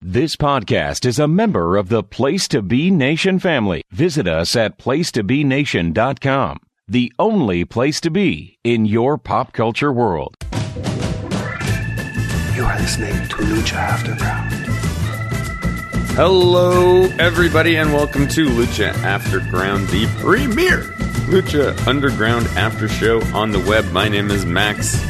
This podcast is a member of the Place to Be Nation family. Visit us at placetobenation.com, the only place to be in your pop culture world. You are listening to Lucha Afterground. Hello, everybody, and welcome to Lucha Afterground, the premier Lucha Underground after show on the web. My name is Max.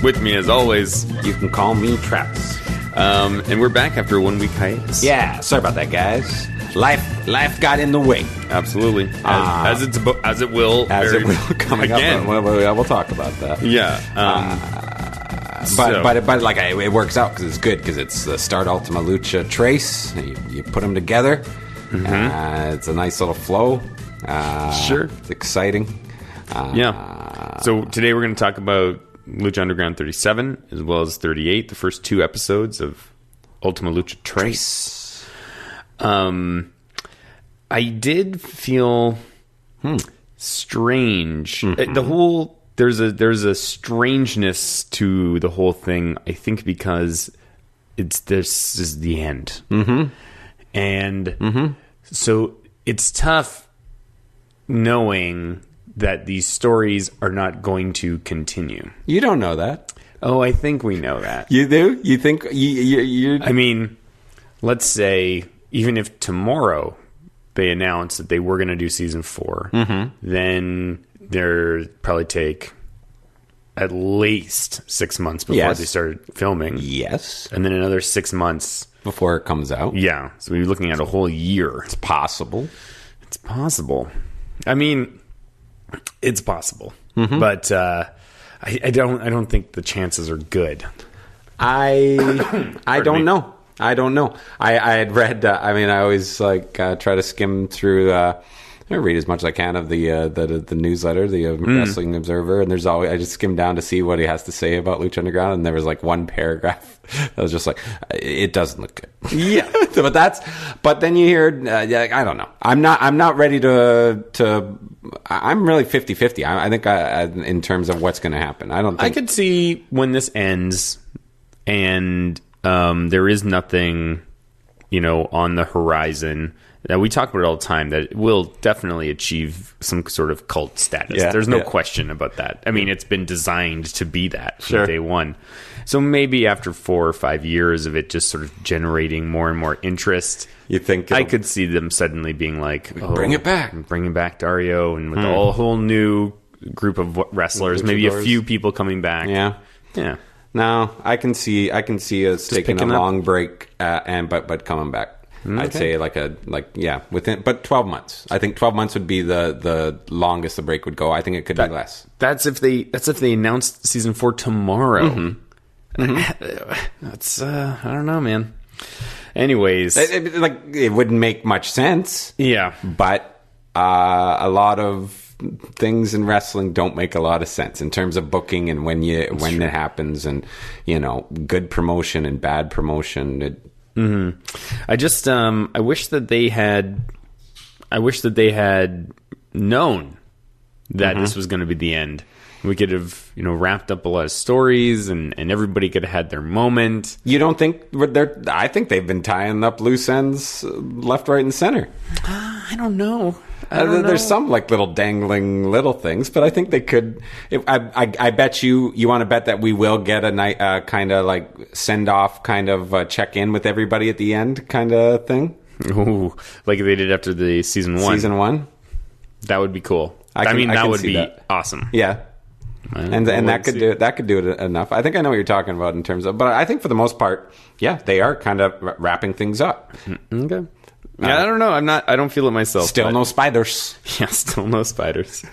With me, as always, you can call me Travis. And we're back after a 1 week hiatus. Yeah, sorry about that, guys. Life got in the way. Absolutely, as it will coming again. Up. We'll talk about that. Yeah. But like it works out because it's good because it's the start Ultima Lucha Tres. You put them together. Mm-hmm. It's a nice little flow. Sure, it's exciting. Yeah. So today we're going to talk about Lucha Underground 37 as well as 38, the first two episodes of Ultima Lucha Tres. I did feel strange. Mm-hmm. There's a strangeness to the whole thing, I think, because this is the end. Mm-hmm. And so it's tough knowing that these stories are not going to continue. You don't know that. Oh, I think we know that. You do? You think you I mean, let's say even if tomorrow they announce that they were going to do season 4, then they're probably take at least 6 months before they started filming. Yes. And then another 6 months before it comes out. Yeah. So we're looking at a whole year. It's possible. It's possible. I mean, it's possible. But I don't think the chances are good. I don't know. I don't know. I had read. I always try to skim through. I read as much as I can of the newsletter, the Wrestling Observer, and there's always I just skim down to see what he has to say about Lucha Underground, and there was like one paragraph that was just like, it doesn't look good. Yeah, but then you hear, I don't know. I'm not ready to. I'm really 50-50. I think in terms of what's going to happen. I could see when this ends, and there is nothing, on the horizon. Now, we talk about it all the time that it will definitely achieve some sort of cult status. Yeah, There's no question about that. I mean, it's been designed to be that from day one. So maybe after 4 or 5 years of it just sort of generating more and more interest, you think I could see them suddenly being like, bring it back. Bringing back Dario and with a whole new group of wrestlers, maybe a few people coming back. Yeah. No, I can see us just taking a long break but coming back. Okay. I'd say within 12 months. I think 12 months would be the longest the break would go. I think it could be less. That's if they announced season 4 tomorrow. That's I don't know, man. Anyways, it wouldn't make much sense. Yeah, but a lot of things in wrestling don't make a lot of sense in terms of booking and when it happens, and good promotion and bad promotion. I just I wish that they had known that this was going to be the end. We could have wrapped up a lot of stories and everybody could have had their moment. You don't think I think they've been tying up loose ends left, right, and center. I don't know. There's some little dangling little things, but I think they could. I bet you want to bet that we will get a night kind of send off, kind of check in with everybody at the end, kind of thing. Ooh, like they did after the season 1. Season 1, that would be cool. That would be awesome. Yeah, and that could do it enough. I think I know what you're talking about in terms of, but I think for the most part, yeah, they are kind of wrapping things up. Okay. Yeah, I don't know. I don't feel it myself. Still no spiders. Yeah, still no spiders.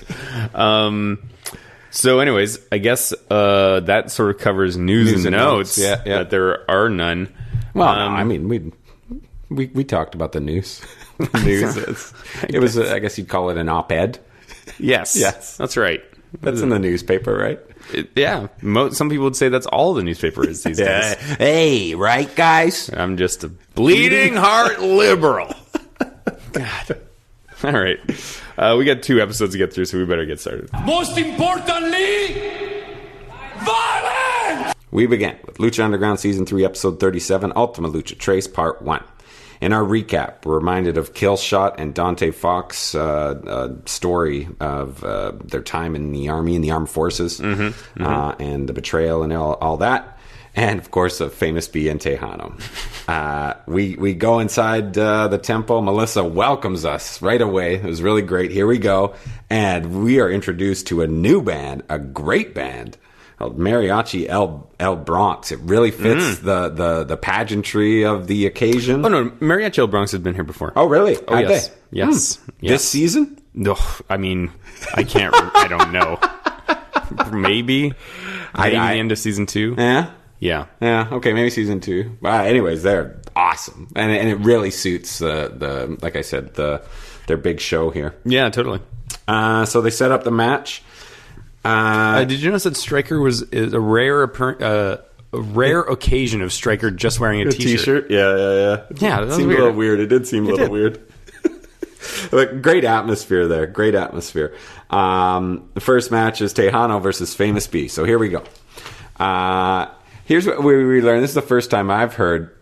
So anyways, I guess that sort of covers news and notes. Yeah. That there are none. Well, no, I mean, we talked about the news. It was, I guess you'd call it an op-ed. Yes. That's right. That's in the newspaper, right? Some people would say that's all the newspaper is these days. Hey, right, guys? I'm just a bleeding heart liberal. God. All right. We got 2 episodes to get through, so we better get started. Most importantly, violence! we begin with Lucha Underground Season 3, Episode 37, Ultima Lucha Tres, Part 1. In our recap, we're reminded of Killshot and Dante Fox story of their time in the army and the armed forces, and the betrayal and all that. And, of course, of Famous B and Tejano. We go inside the temple. Melissa welcomes us right away. It was really great. Here we go. And we are introduced to a new band, a great band, called Mariachi El Bronx. It really fits the pageantry of the occasion. Oh, no. Mariachi El Bronx has been here before. Oh, really? Oh, yes. Yes. This season? No, I mean, I can't... I don't know. Maybe the end of Season 2. Yeah? Yeah. Yeah, okay, maybe Season 2. Anyways, they're awesome. And it really suits the like I said, their big show here. Yeah, totally. So they set up the match. Did you notice that Stryker is a rare occasion of Stryker just wearing a t-shirt? Yeah. Yeah, that seemed weird. a little weird. It did seem a little weird. But great atmosphere there. Great atmosphere. The first match is Tejano versus Famous B. So here we go. Here's what we learned. This is the first time I've heard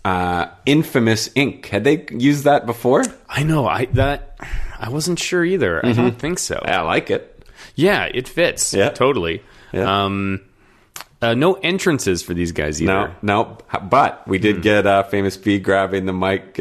Infamous Inc. Had they used that before? I know. I wasn't sure either. I don't think so. I like it. Yeah, it fits. Yeah. Totally. Yeah. No entrances for these guys either. No. But we did get Famous B grabbing the mic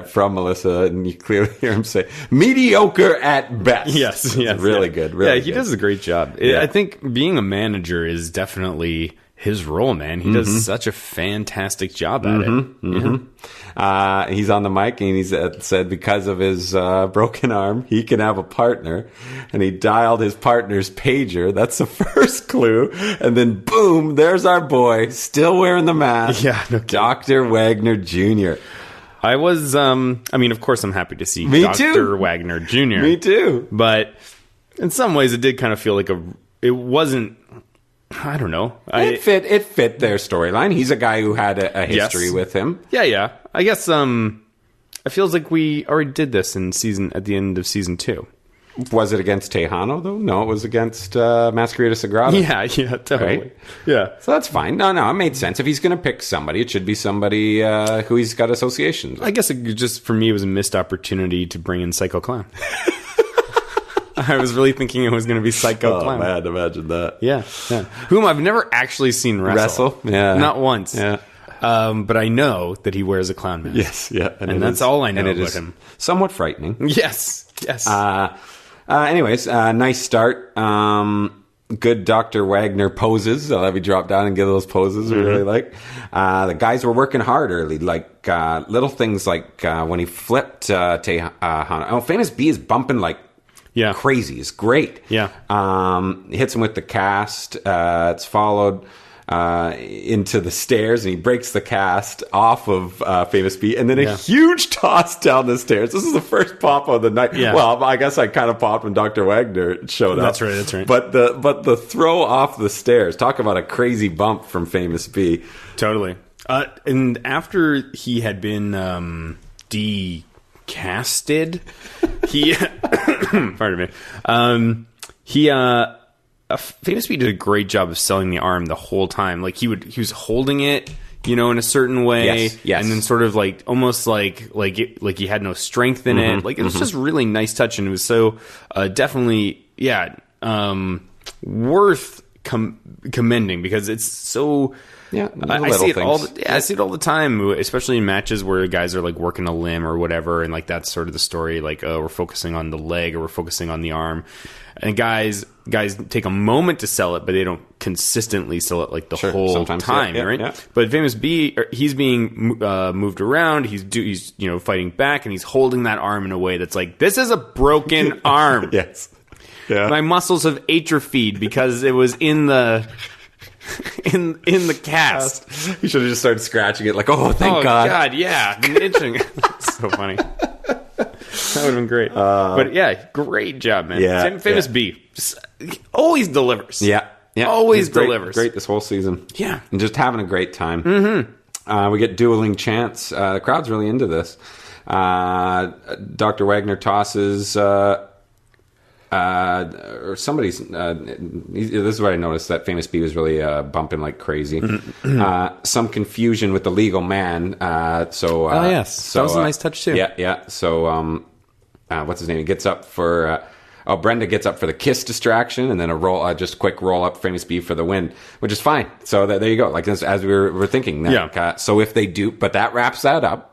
from Melissa, and you clearly hear him say, mediocre at best. Yes. Really good. Really he good. does a great job. Yeah. I think being a manager is definitely his role, man. He does such a fantastic job at it. He's on the mic, and he's said because of his broken arm, he can have a partner, and he dialed his partner's pager. That's the first clue, and then boom, there's our boy, still wearing the mask. Yeah, no kidding. Dr. Wagner Jr. I was, I mean, of course, I'm happy to see Me Dr. too. Wagner Jr. Me too. But in some ways, it did kind of feel like it wasn't. I don't know. It fit their storyline. He's a guy who had a history with him. Yeah. I guess it feels like we already did this at the end of Season 2. Was it against Tejano, though? No, it was against Masquerita Sagrada. Yeah, totally. Right? Yeah. So that's fine. No, it made sense. If he's going to pick somebody, it should be somebody who he's got associations with. I guess for me, it was a missed opportunity to bring in Psycho Clown. I was really thinking it was going to be Psycho Clown. Oh, man, imagine that. Yeah. Whom I've never actually seen wrestle. Yeah. Not once. Yeah. But I know that he wears a clown mask. Yes, yeah. And that's all I know about him. Somewhat frightening. Yes. Anyways, nice start. Good Dr. Wagner poses. I'll have you drop down and give those poses we really like. The guys were working hard early, like little things like when he flipped Tejano. Famous B is bumping like crazy. It's great. Yeah. He hits him with the cast. It's followed into the stairs, and he breaks the cast off of Famous B, and then a huge toss down the stairs. This is the first pop of the night. Yeah. Well, I guess I kind of popped when Dr. Wagner showed up. That's right. But the throw off the stairs, talk about a crazy bump from Famous B. Totally. And after he had been decasted, he pardon me. Famous B did a great job of selling the arm the whole time. Like he was holding it, in a certain way, yes. and then sort of like almost like he had no strength in it. Like it was just really nice touch, and it was so definitely worth commending because it's so. Yeah, I see it I see it all the time, especially in matches where guys are like working a limb or whatever, and like that's sort of the story. Like, we're focusing on the leg or we're focusing on the arm, and guys take a moment to sell it, but they don't consistently sell it like the whole time, right? Yeah. But Famous B, he's being moved around. He's fighting back, and he's holding that arm in a way that's like, this is a broken arm. Yes. Yeah. My muscles have atrophied because it was in the. in the cast. You should have just started scratching it like, thank God. Oh, God, yeah. Been itching. That's so funny. That would have been great. But yeah, great job, man. Yeah, Famous B. Just, always delivers. Yeah. Always delivers. Great this whole season. Yeah. And just having a great time. We get dueling chants. The crowd's really into this. Dr. Wagner tosses or somebody's. This is what I noticed, that Famous B was really bumping like crazy. Some confusion with the legal man. So yes, that was a nice touch too. Yeah. So what's his name? He gets up for. Brenda gets up for the kiss distraction, and then just a quick roll up, Famous B for the win, which is fine. So there you go. Like as we were thinking. That, so if they do, but that wraps that up.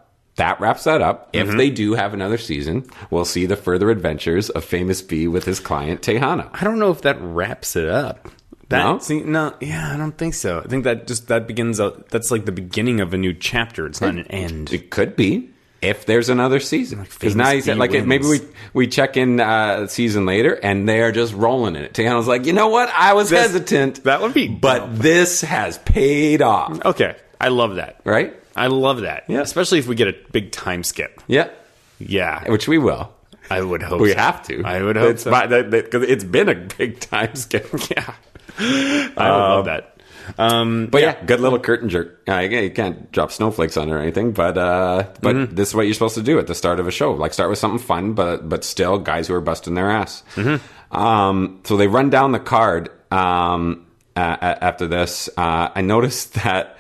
If they do have another season, we'll see the further adventures of Famous B with his client Tejano. I don't know if that wraps it up. No? I don't think so. I think that begins. That's like the beginning of a new chapter. It's not an end. It could be. If there's another season, because now he said, maybe we check in a season later and they are just rolling in it. Tejano's like, you know what? I was hesitant. That would be, but this has paid off. Okay, I love that. Right? I love that. Yeah. Especially if we get a big time skip. Yeah, yeah, which we will. I would hope we so. have to. I would hope so. Because it's been a big time skip. Yeah, I would love that. But yeah, good little curtain jerk. You can't drop snowflakes on it or anything, but this is what you're supposed to do at the start of a show. Like, start with something fun, but still guys who are busting their ass. So they run down the card after this. I noticed that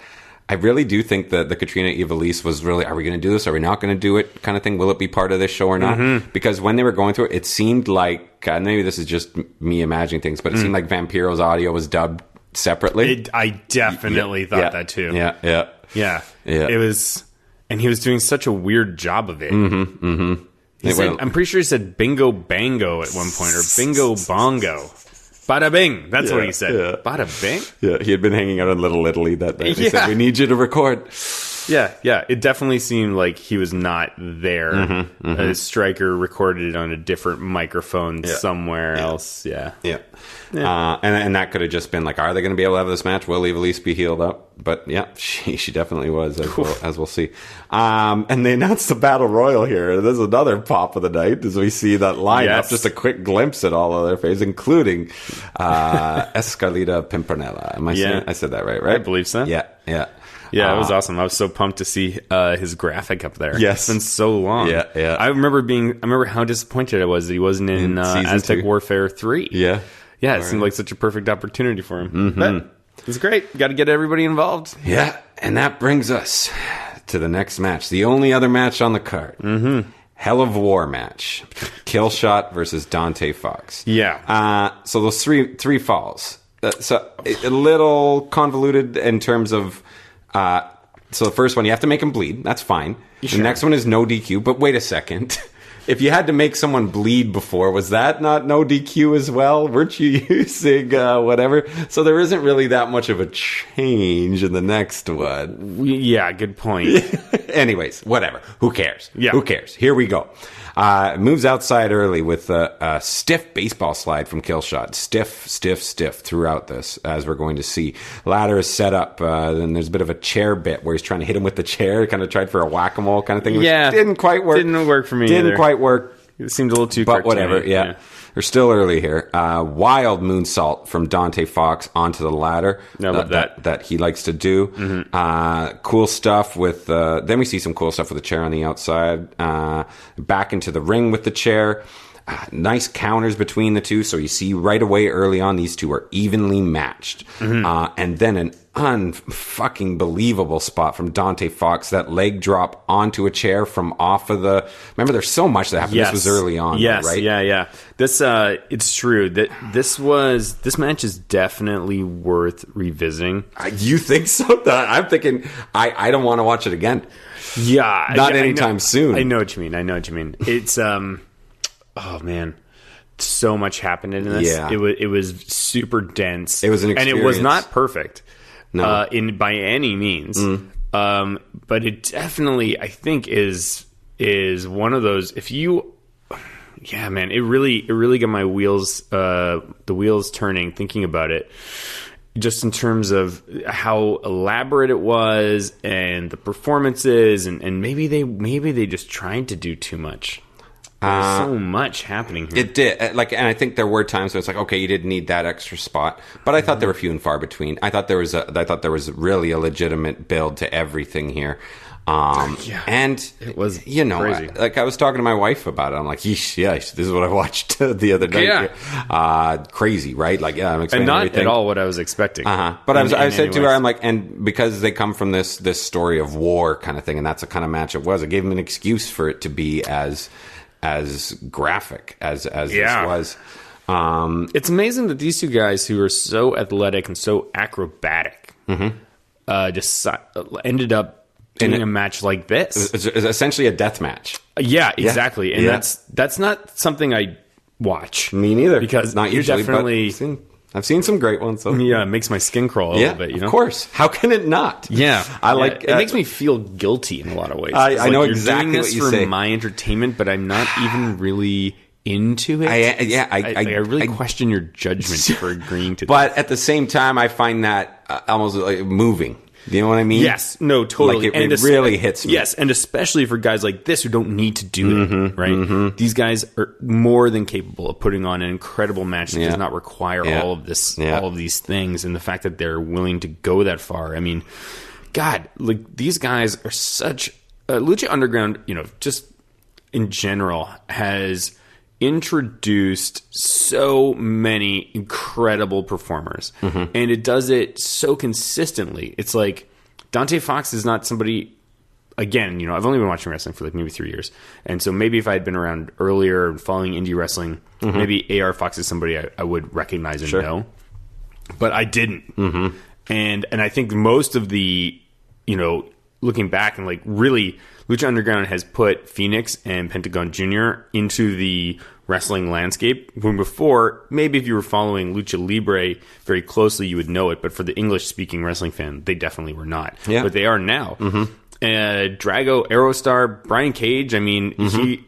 I really do think that the Katrina Ivelisse was really, are we going to do this? Are we not going to do it? Kind of thing. Will it be part of this show or not? Because when they were going through it, it seemed like, maybe this is just me imagining things, but it seemed like Vampiro's audio was dubbed separately. I definitely thought that too. Yeah. It was, and he was doing such a weird job of it. He said, I'm pretty sure he said bingo bango at one point, or bingo bongo. Bada bing. That's what he said. Yeah. Bada bing? Yeah, he had been hanging out in Little Italy that night. He said, we need you to record. Yeah. It definitely seemed like he was not there. Stryker recorded it on a different microphone somewhere else. Yeah. And that could have just been like, are they going to be able to have this match? Will Ivelisse be healed up? But yeah, she definitely was, as we'll see. And they announced the Battle Royal here. This is another pop of the night as we see that lineup. Just a quick glimpse at all of their faces, including Escalita Pimpenella. I said that right? I believe so. Yeah. Yeah, it was awesome. I was so pumped to see his graphic up there. Yes. It's been so long. Yeah. I remember how disappointed I was that he wasn't in Aztec Warfare 3. Yeah. Yeah, it seemed like such a perfect opportunity for him. But it's great. Got to get everybody involved. Yeah, and that brings us to the next match. The only other match on the card. Hell of War match. Killshot versus Dante Fox. Yeah. So those three falls. So a little convoluted in terms of... so the first one, you have to make him bleed. That's fine. Sure. The next one is no DQ. But wait a second. If you had to make someone bleed before, was that not no DQ as well? Weren't you using whatever? So there isn't really that much of a change in the next one. Yeah, good point. Anyways, whatever. Who cares? Yeah. Who cares? Here we go. Moves outside early with a stiff baseball slide from Killshot. Stiff throughout this, as we're going to see. Ladder is set up. Then there's a bit of a chair bit where he's trying to hit him with the chair. Kind of tried for a whack-a-mole kind of thing. Which didn't quite work. Didn't work for me Didn't quite work. It seemed a little too But cartoony. whatever, yeah. We're still early here. Wild moonsault from Dante Fox onto the ladder. I love that he likes to do. Cool stuff with... then we see some cool stuff with the chair on the outside. Back into the ring with the chair. Nice counters between the two. So you see right away early on, these two are evenly matched. And then an unfucking believable spot from Dante Fox. That leg drop onto a chair from off of the... Remember, there's so much that happened. Yes. This was early on, yes, right? Yeah. This, it's true that this match is definitely worth revisiting. You think so? I'm thinking I don't want to watch it again. Yeah. Not anytime soon. I know what you mean. It's, oh man. So much happened in this. Yeah. It was super dense. It was an experience. And it was not perfect. No. By any means. But it definitely, I think, is one of those, if you... Yeah, man, it really got my wheels, the wheels turning thinking about it. Just in terms of how elaborate it was and the performances, and maybe they just tried to do too much. There's so much happening here. It did. And I think there were times when it's like, okay, you didn't need that extra spot, but I thought there were few and far between. I thought there was really a legitimate build to everything here. And it was crazy. I was talking to my wife about it. I'm like, yeesh, yeah, this is what I watched the other night. Yeah. Crazy, right? Like, yeah, I'm expecting and not everything. at all what I was expecting. But I said to her, I'm like, and because they come from this story of war kind of thing, and that's the kind of match it was. It gave them an excuse for it to be as graphic as this was. It's amazing that these two guys who are so athletic and so acrobatic just ended up doing a match like this. It's essentially a death match. Yeah, exactly. And that's not something I watch. Me neither. Because not usually, definitely... but I've seen some great ones. So. Yeah, it makes my skin crawl a little bit. Of course. How can it not? Yeah. It makes me feel guilty in a lot of ways. I know you're exactly doing this what you for say. my entertainment, but I'm not even really into it. I really question your judgment for agreeing to But at the same time, I find that almost like moving. Do you know what I mean? Yes. No, totally. Like it really hits me. Yes, and especially for guys like this who don't need to do it, right? These guys are more than capable of putting on an incredible match that does not require all of this, all of these things, and the fact that they're willing to go that far. I mean, God, like these guys are such... Lucha Underground, just in general, has introduced so many incredible performers, and it does it so consistently. It's like Dante Fox is not somebody, again, I've only been watching wrestling for like maybe 3 years, and so maybe if I had been around earlier and following indie wrestling, maybe AR Fox is somebody I would recognize and know, but I didn't. And I think most of the, looking back and like really, Lucha Underground has put Phoenix and Pentagon Jr. into the wrestling landscape. When before, maybe if you were following Lucha Libre very closely, you would know it. But for the English-speaking wrestling fan, they definitely were not. Yeah. But they are now. Drago, Aerostar, Brian Cage. I mean,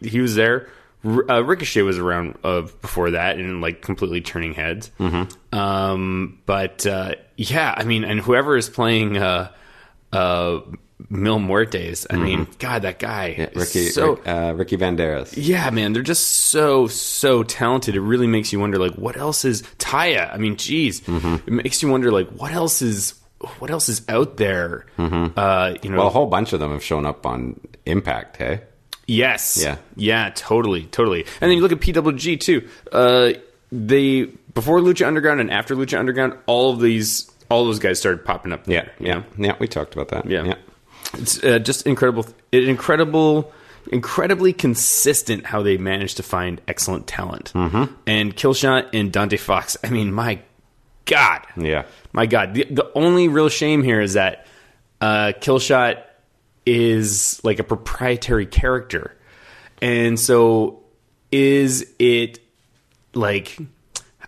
he was there. Ricochet was around before that and like completely turning heads. But I mean, and whoever is playing Mil Muertes. I mean, God, that guy. Yeah, Ricky Banderas. Yeah, man, they're just so talented. It really makes you wonder, like, what else is Taya? I mean, geez, it makes you wonder, like, what else is out there? Well, a whole bunch of them have shown up on Impact. Hey. Yes. Yeah. Totally. And then you look at PWG too. They before Lucha Underground and after Lucha Underground, all those guys started popping up. Yeah. We talked about that. Yeah. It's just incredible. Incredibly consistent how they managed to find excellent talent. And Killshot and Dante Fox. I mean, my God. Yeah. My God. The only real shame here is that Killshot is like a proprietary character. And so is it like...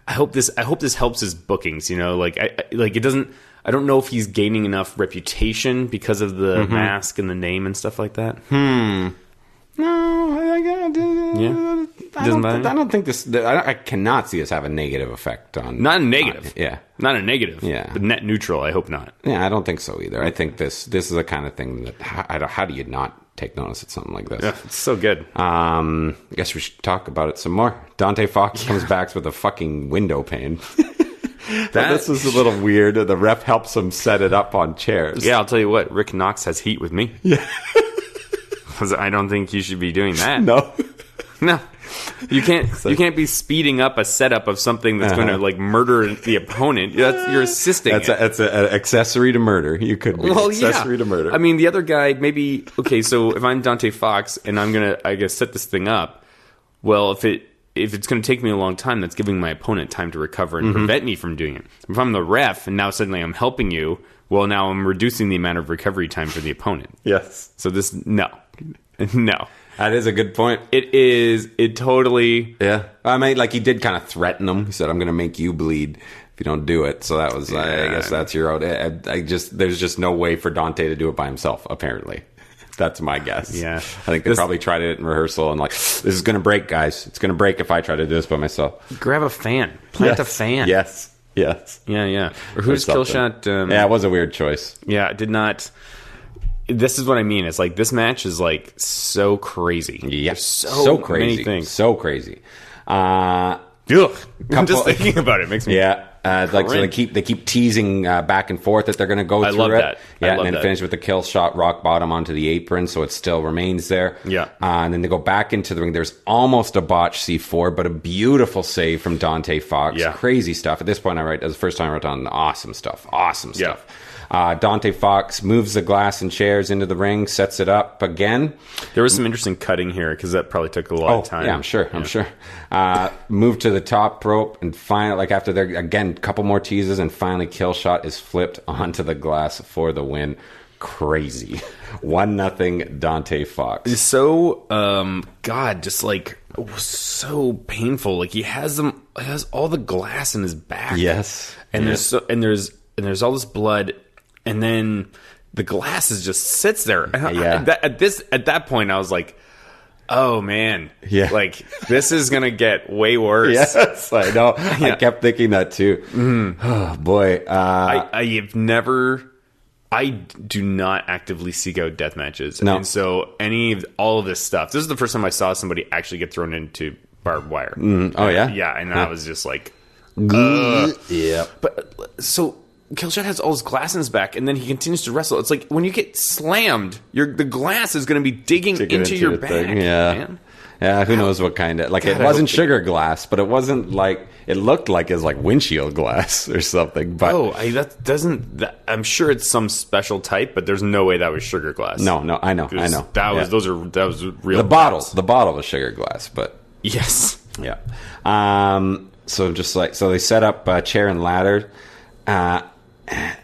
I hope this helps his bookings, like it doesn't. I don't know if he's gaining enough reputation because of the mask and the name and stuff like that. No, I don't think this. I cannot see us have a negative effect on. Not a negative. Not a negative. Yeah, but net neutral. I hope not. Yeah, I don't think so either. I think this is the kind of thing that how do you not take notice at something like this? Yeah, it's so good. I guess we should talk about it some more. Dante Fox comes back with a fucking window pane. This was a little weird. The ref helps him set it up on chairs. Yeah, I'll tell you what. Rick Knox has heat with me. Yeah. Because I don't think you should be doing that. No. You can't be speeding up a setup of something that's going to like murder the opponent. You're assisting. That's an accessory to murder. You could be accessory to murder. I mean, the other guy maybe. Okay, so if I'm Dante Fox and I guess set this thing up, well, if it's going to take me a long time, that's giving my opponent time to recover and prevent me from doing it. If I'm the ref and now suddenly I'm helping you, well, now I'm reducing the amount of recovery time for the opponent. Yes. So no. That is a good point. It is. It totally. Yeah. I mean, like he did kind of threaten him. He said, "I'm going to make you bleed if you don't do it." So that was. I guess that's your own. There's just no way for Dante to do it by himself. Apparently, that's my guess. Yeah. I think they probably tried it in rehearsal and like, this is going to break, guys. It's going to break if I try to do this by myself. Grab a fan. Plant a fan. Yes. Yeah. Or who's Killshot? It was a weird choice. Yeah, it did not. This is what I mean. It's like this match is like so crazy. Yeah, so crazy. Many things. So crazy. I'm just thinking about it makes me. Yeah. Like so they keep teasing back and forth that they're going to go through love it. that. Yeah, and then finish with the kill shot rock bottom onto the apron, so it still remains there. Yeah. And then they go back into the ring. There's almost a botch C4, but a beautiful save from Dante Fox. Yeah. Crazy stuff. At this point, that was the first time I wrote down awesome stuff. Awesome stuff. Dante Fox moves the glass and chairs into the ring, sets it up again. There was some interesting cutting here because that probably took a lot of time. Yeah, I'm sure. Move to the top rope and finally, like after there again, a couple more teases and finally Killshot is flipped onto the glass for the win. Crazy. 1-0 Dante Fox. It's so just like so painful. Like he has all the glass in his back. Yes. And there's all this blood. And then the glass just sits there. At that point, I was like, "Oh man, like this is gonna get way worse." Yes, I know. I kept thinking that too. Oh boy, I do not actively seek out death matches, no. And so all of this stuff. This is the first time I saw somebody actually get thrown into barbed wire. Oh yeah, yeah, and I was just like, yeah. But so. Killshot has all his glass in his back, and then he continues to wrestle. It's like when you get slammed, the glass is going to be digging into your back. Yeah, man. Yeah. Who knows what kind of it wasn't sugar glass, but it wasn't like it looked like it was like windshield glass or something. But I'm sure it's some special type, but there's no way that was sugar glass. No, I know. That was real. The bottle was sugar glass, but yes, yeah. So they set up a chair and ladder.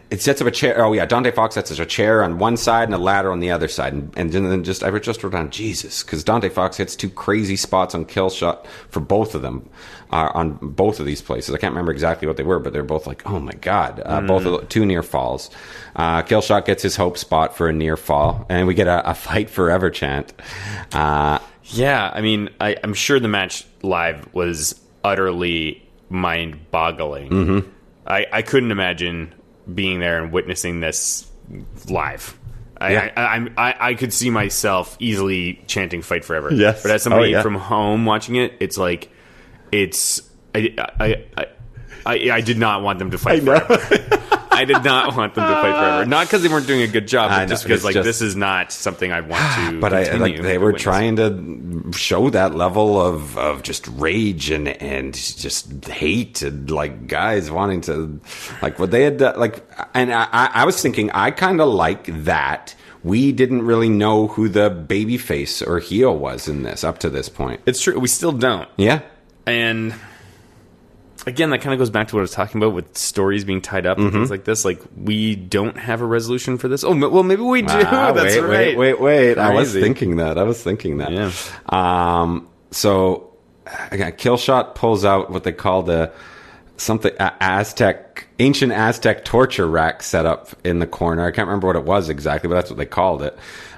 It sets up a chair. Oh yeah, Dante Fox sets a chair on one side and a ladder on the other side, and then I just wrote down Jesus because Dante Fox hits two crazy spots on Killshot for both of them on both of these places. I can't remember exactly what they were, but they're both like, oh my god, both of the two near falls. Killshot gets his hope spot for a near fall, and we get a fight forever chant. Yeah, I mean, I'm sure the match live was utterly mind-boggling. Mm-hmm. I couldn't imagine being there and witnessing this live. I could see myself easily chanting "Fight Forever." Yes, but as somebody from home watching it, it's like I did not want them to fight forever. I did not want them to fight forever. Not because they weren't doing a good job, but just because this is not something I want to. But they were trying to show that level of just rage and just hate and like guys wanting to like what they had and I was thinking I kind of like that. We didn't really know who the baby face or heel was in this up to this point. It's true. We still don't. Yeah. And again, that kind of goes back to what I was talking about with stories being tied up and things like this. Like, we don't have a resolution for this. Oh, well, maybe we do. That's right. Wait. I was thinking that. Yeah. So, again, Killshot pulls out what they call ancient Aztec torture rack set up in the corner. I can't remember what it was exactly, but that's what they called it.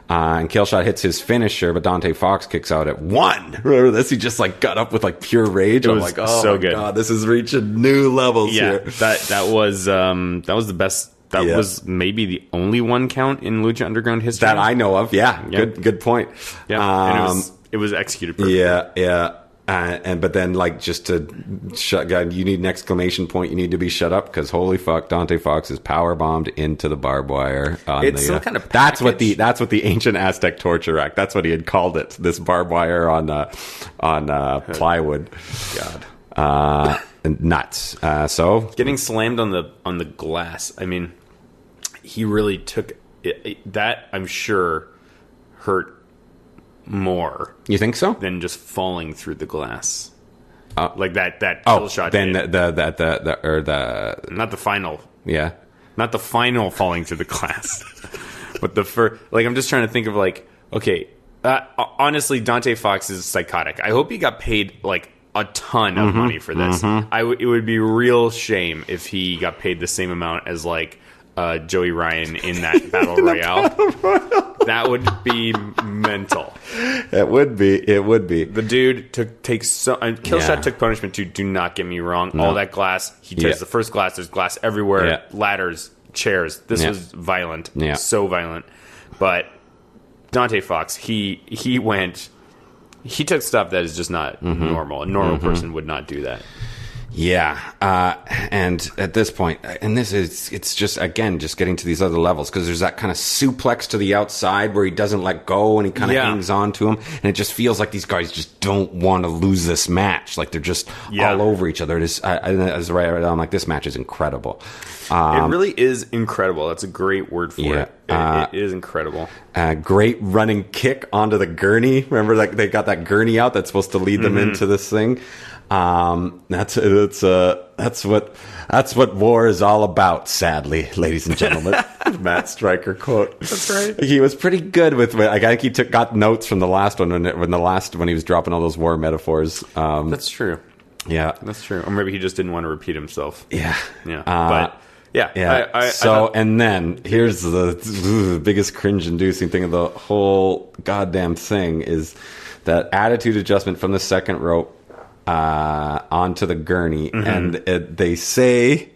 And Killshot hits his finisher, but Dante Fox kicks out at 1. Remember this? He just got up with pure rage. I'm like, oh so my good. God, this is reaching new levels here. That was the best. That was maybe the only one count in Lucha Underground history that I know of. Yeah. Good point. Yeah, and it was executed perfectly. Yeah. But then just to shut, God, you need an exclamation point. You need to be shut up because holy fuck, Dante Fox is power bombed into the barbed wire. It's some kind of package. That's what the ancient Aztec torture rack. That's what he had called it. This barbed wire on plywood. God, nuts. So getting slammed on the glass. I mean, he really took it, that. I'm sure hurt more. You think so? Than just falling through the glass. Like that kill shot. Then not the final. Yeah. Not the final falling through the glass. But the first. I'm just trying to think of okay. Honestly, Dante Fox is psychotic. I hope he got paid a ton of money for this. It would be real shame if he got paid the same amount as Joey Ryan in that battle royale. That would be mental. It would be. The dude Killshot took punishment too. Do not get me wrong. No. All that glass. He tears the first glass. There's glass everywhere. Yeah. Ladders, chairs. This was violent. Yeah. So violent. But Dante Fox, he took stuff that is just not normal. A normal person would not do that. Yeah, and at this point, and it's just getting to these other levels, because there's that kind of suplex to the outside where he doesn't let go and he kind of hangs on to him, and it just feels like these guys just don't want to lose this match, like they're just all over each other. It is, I'm like, this match is incredible. It really is incredible. That's a great word for it. It is incredible. Great running kick onto the gurney. Remember, like, they got that gurney out that's supposed to lead them into this thing. That's what war is all about, sadly, ladies and gentlemen. Matt Stryker quote. That's right. He was pretty good with it. I think he got notes from the last one when he was dropping all those war metaphors. That's true. Yeah, that's true. Or maybe he just didn't want to repeat himself. Yeah, yeah. But yeah. And then here's the biggest cringe-inducing thing of the whole goddamn thing is that attitude adjustment from the second rope onto the gurney, and they say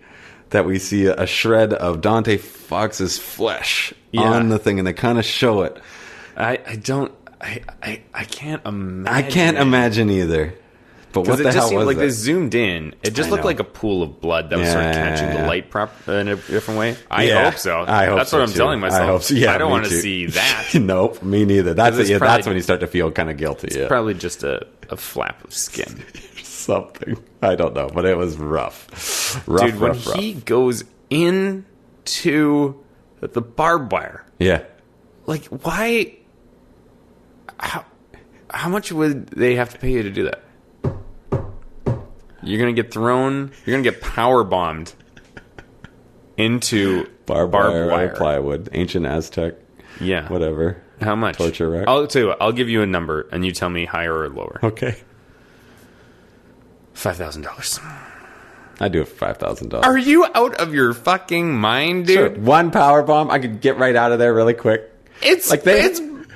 that we see a shred of Dante Fox's flesh on the thing, and they kind of show it. I can't imagine. I can't imagine either. But what the hell was like that? they zoomed in. It just looked like a pool of blood that was sort of catching the light in a different way. I hope so. That's what I'm telling myself. I hope so. Yeah, I don't want to too. see that. Nope, me neither. That's when you start to feel kind of guilty. It's probably just a flap of skin. Something. I don't know, but it was rough. Dude, when he goes into the barbed wire. Yeah. Like, why? How much would they have to pay you to do that? You're going to get thrown, you're going to get power bombed into barbed wire. Plywood. Ancient Aztec. Yeah. Whatever. How much? Torture rack. I'll tell you what, I'll give you a number and you tell me higher or lower. Okay. $5,000. I'd do it for $5,000. Are you out of your fucking mind, dude? Sure. One power bomb, I could get right out of there really quick. It's barbed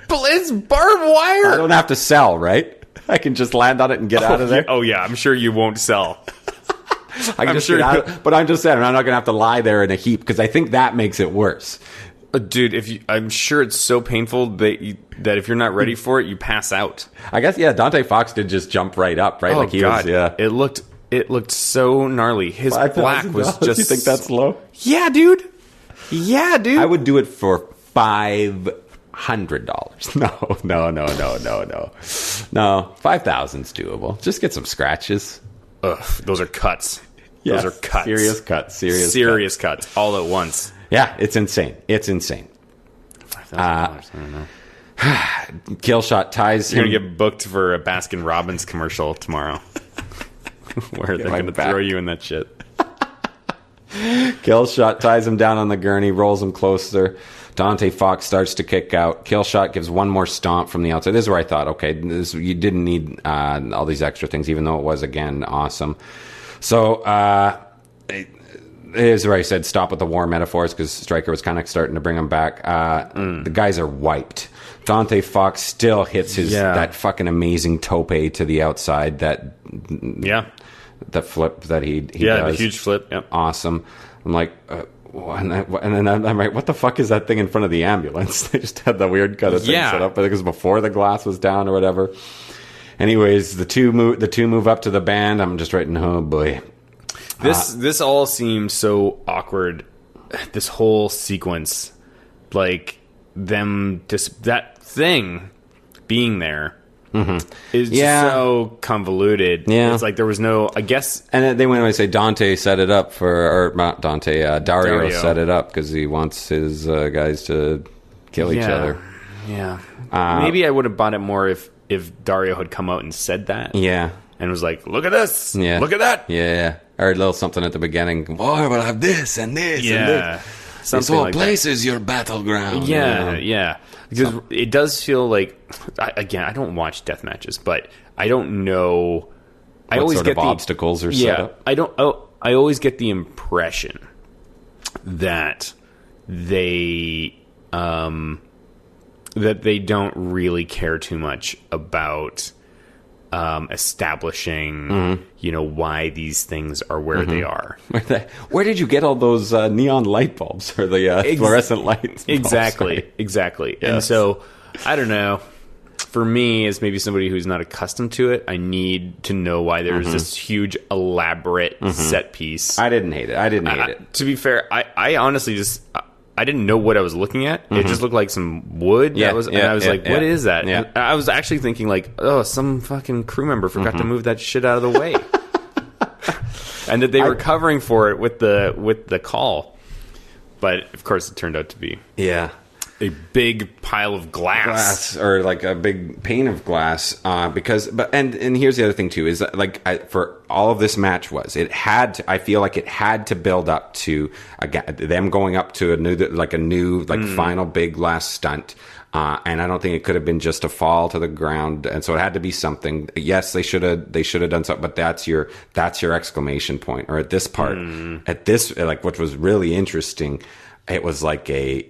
wire. I don't have to sell, right? I can just land on it and get out of there. Oh yeah, I'm sure you won't sell. But I'm just saying, I'm not going to have to lie there in a heap, because I think that makes it worse. Dude, I'm sure it's so painful that if you're not ready for it, you pass out. I guess, yeah, Dante Fox did just jump right up, right? Oh, like he God. was, yeah. It looked so gnarly. His black was just... You think that's low? Yeah, dude. Yeah, dude. I would do it for $500. No. 5,000's doable. Just get some scratches. Ugh, those are cuts. Yes, those are cuts. Serious cuts all at once. Yeah, it's insane. $5,000. I don't know. Killshot ties You're him. going to get booked for a Baskin Robbins commercial tomorrow. Where they're going to throw you in that shit. Killshot ties him down on the gurney, rolls him closer. Dante Fox starts to kick out. Killshot gives one more stomp from the outside. This is where I thought, okay, you didn't need all these extra things, even though it was, again, awesome. So, it is where I said stop with the war metaphors, because Stryker was kind of starting to bring them back. The guys are wiped. Dante Fox still hits that fucking amazing tope to the outside. That flip that he does. The huge flip. Yep. Awesome. I'm like, and then I'm like, what the fuck is that thing in front of the ambulance? They just had that weird kind of thing set up. I think it was before the glass was down or whatever. Anyways, the two move up to the band. I'm just writing, oh boy. This all seems so awkward. This whole sequence, like them, just that thing being there, is just so convoluted. Yeah, it's like there was no, I guess. And then they went away and say Dante set it up or not Dante. Dario set it up because he wants his guys to kill each other. Yeah, maybe I would have bought it more if Dario had come out and said that. Yeah, and was like, "Look at this! Yeah, look at that!" Yeah. Or a little something at the beginning. Boy, we'll have this and this and this. Something this whole like place that. is your battleground. Yeah. Because it does feel like, again, I don't watch death matches, but I don't know. I always sort get of obstacles are set up. I always get the impression that they don't really care too much about establishing, why these things are where they are. Where did you get all those neon light bulbs or the fluorescent lights? Exactly. Yes. And so, I don't know. for me, as maybe somebody who's not accustomed to it, I need to know why there's this huge, elaborate set piece. I didn't hate it. To be fair, I honestly just... I didn't know what I was looking at. It just looked like some wood. And I was like, what is that? Yeah. And I was actually thinking like, oh, some fucking crew member forgot to move that shit out of the way. And that they were covering for it with the call. But of course it turned out to be a big pile of glass or like a big pane of glass, and here's the other thing too, is that like for all of this match I feel like it had to build up to them going up to a new final big last stunt, and I don't think it could have been just a fall to the ground, and so it had to be something. Yes, they should have done something, but that's your exclamation point. Or at this part, at this, like, what was really interesting, it was like a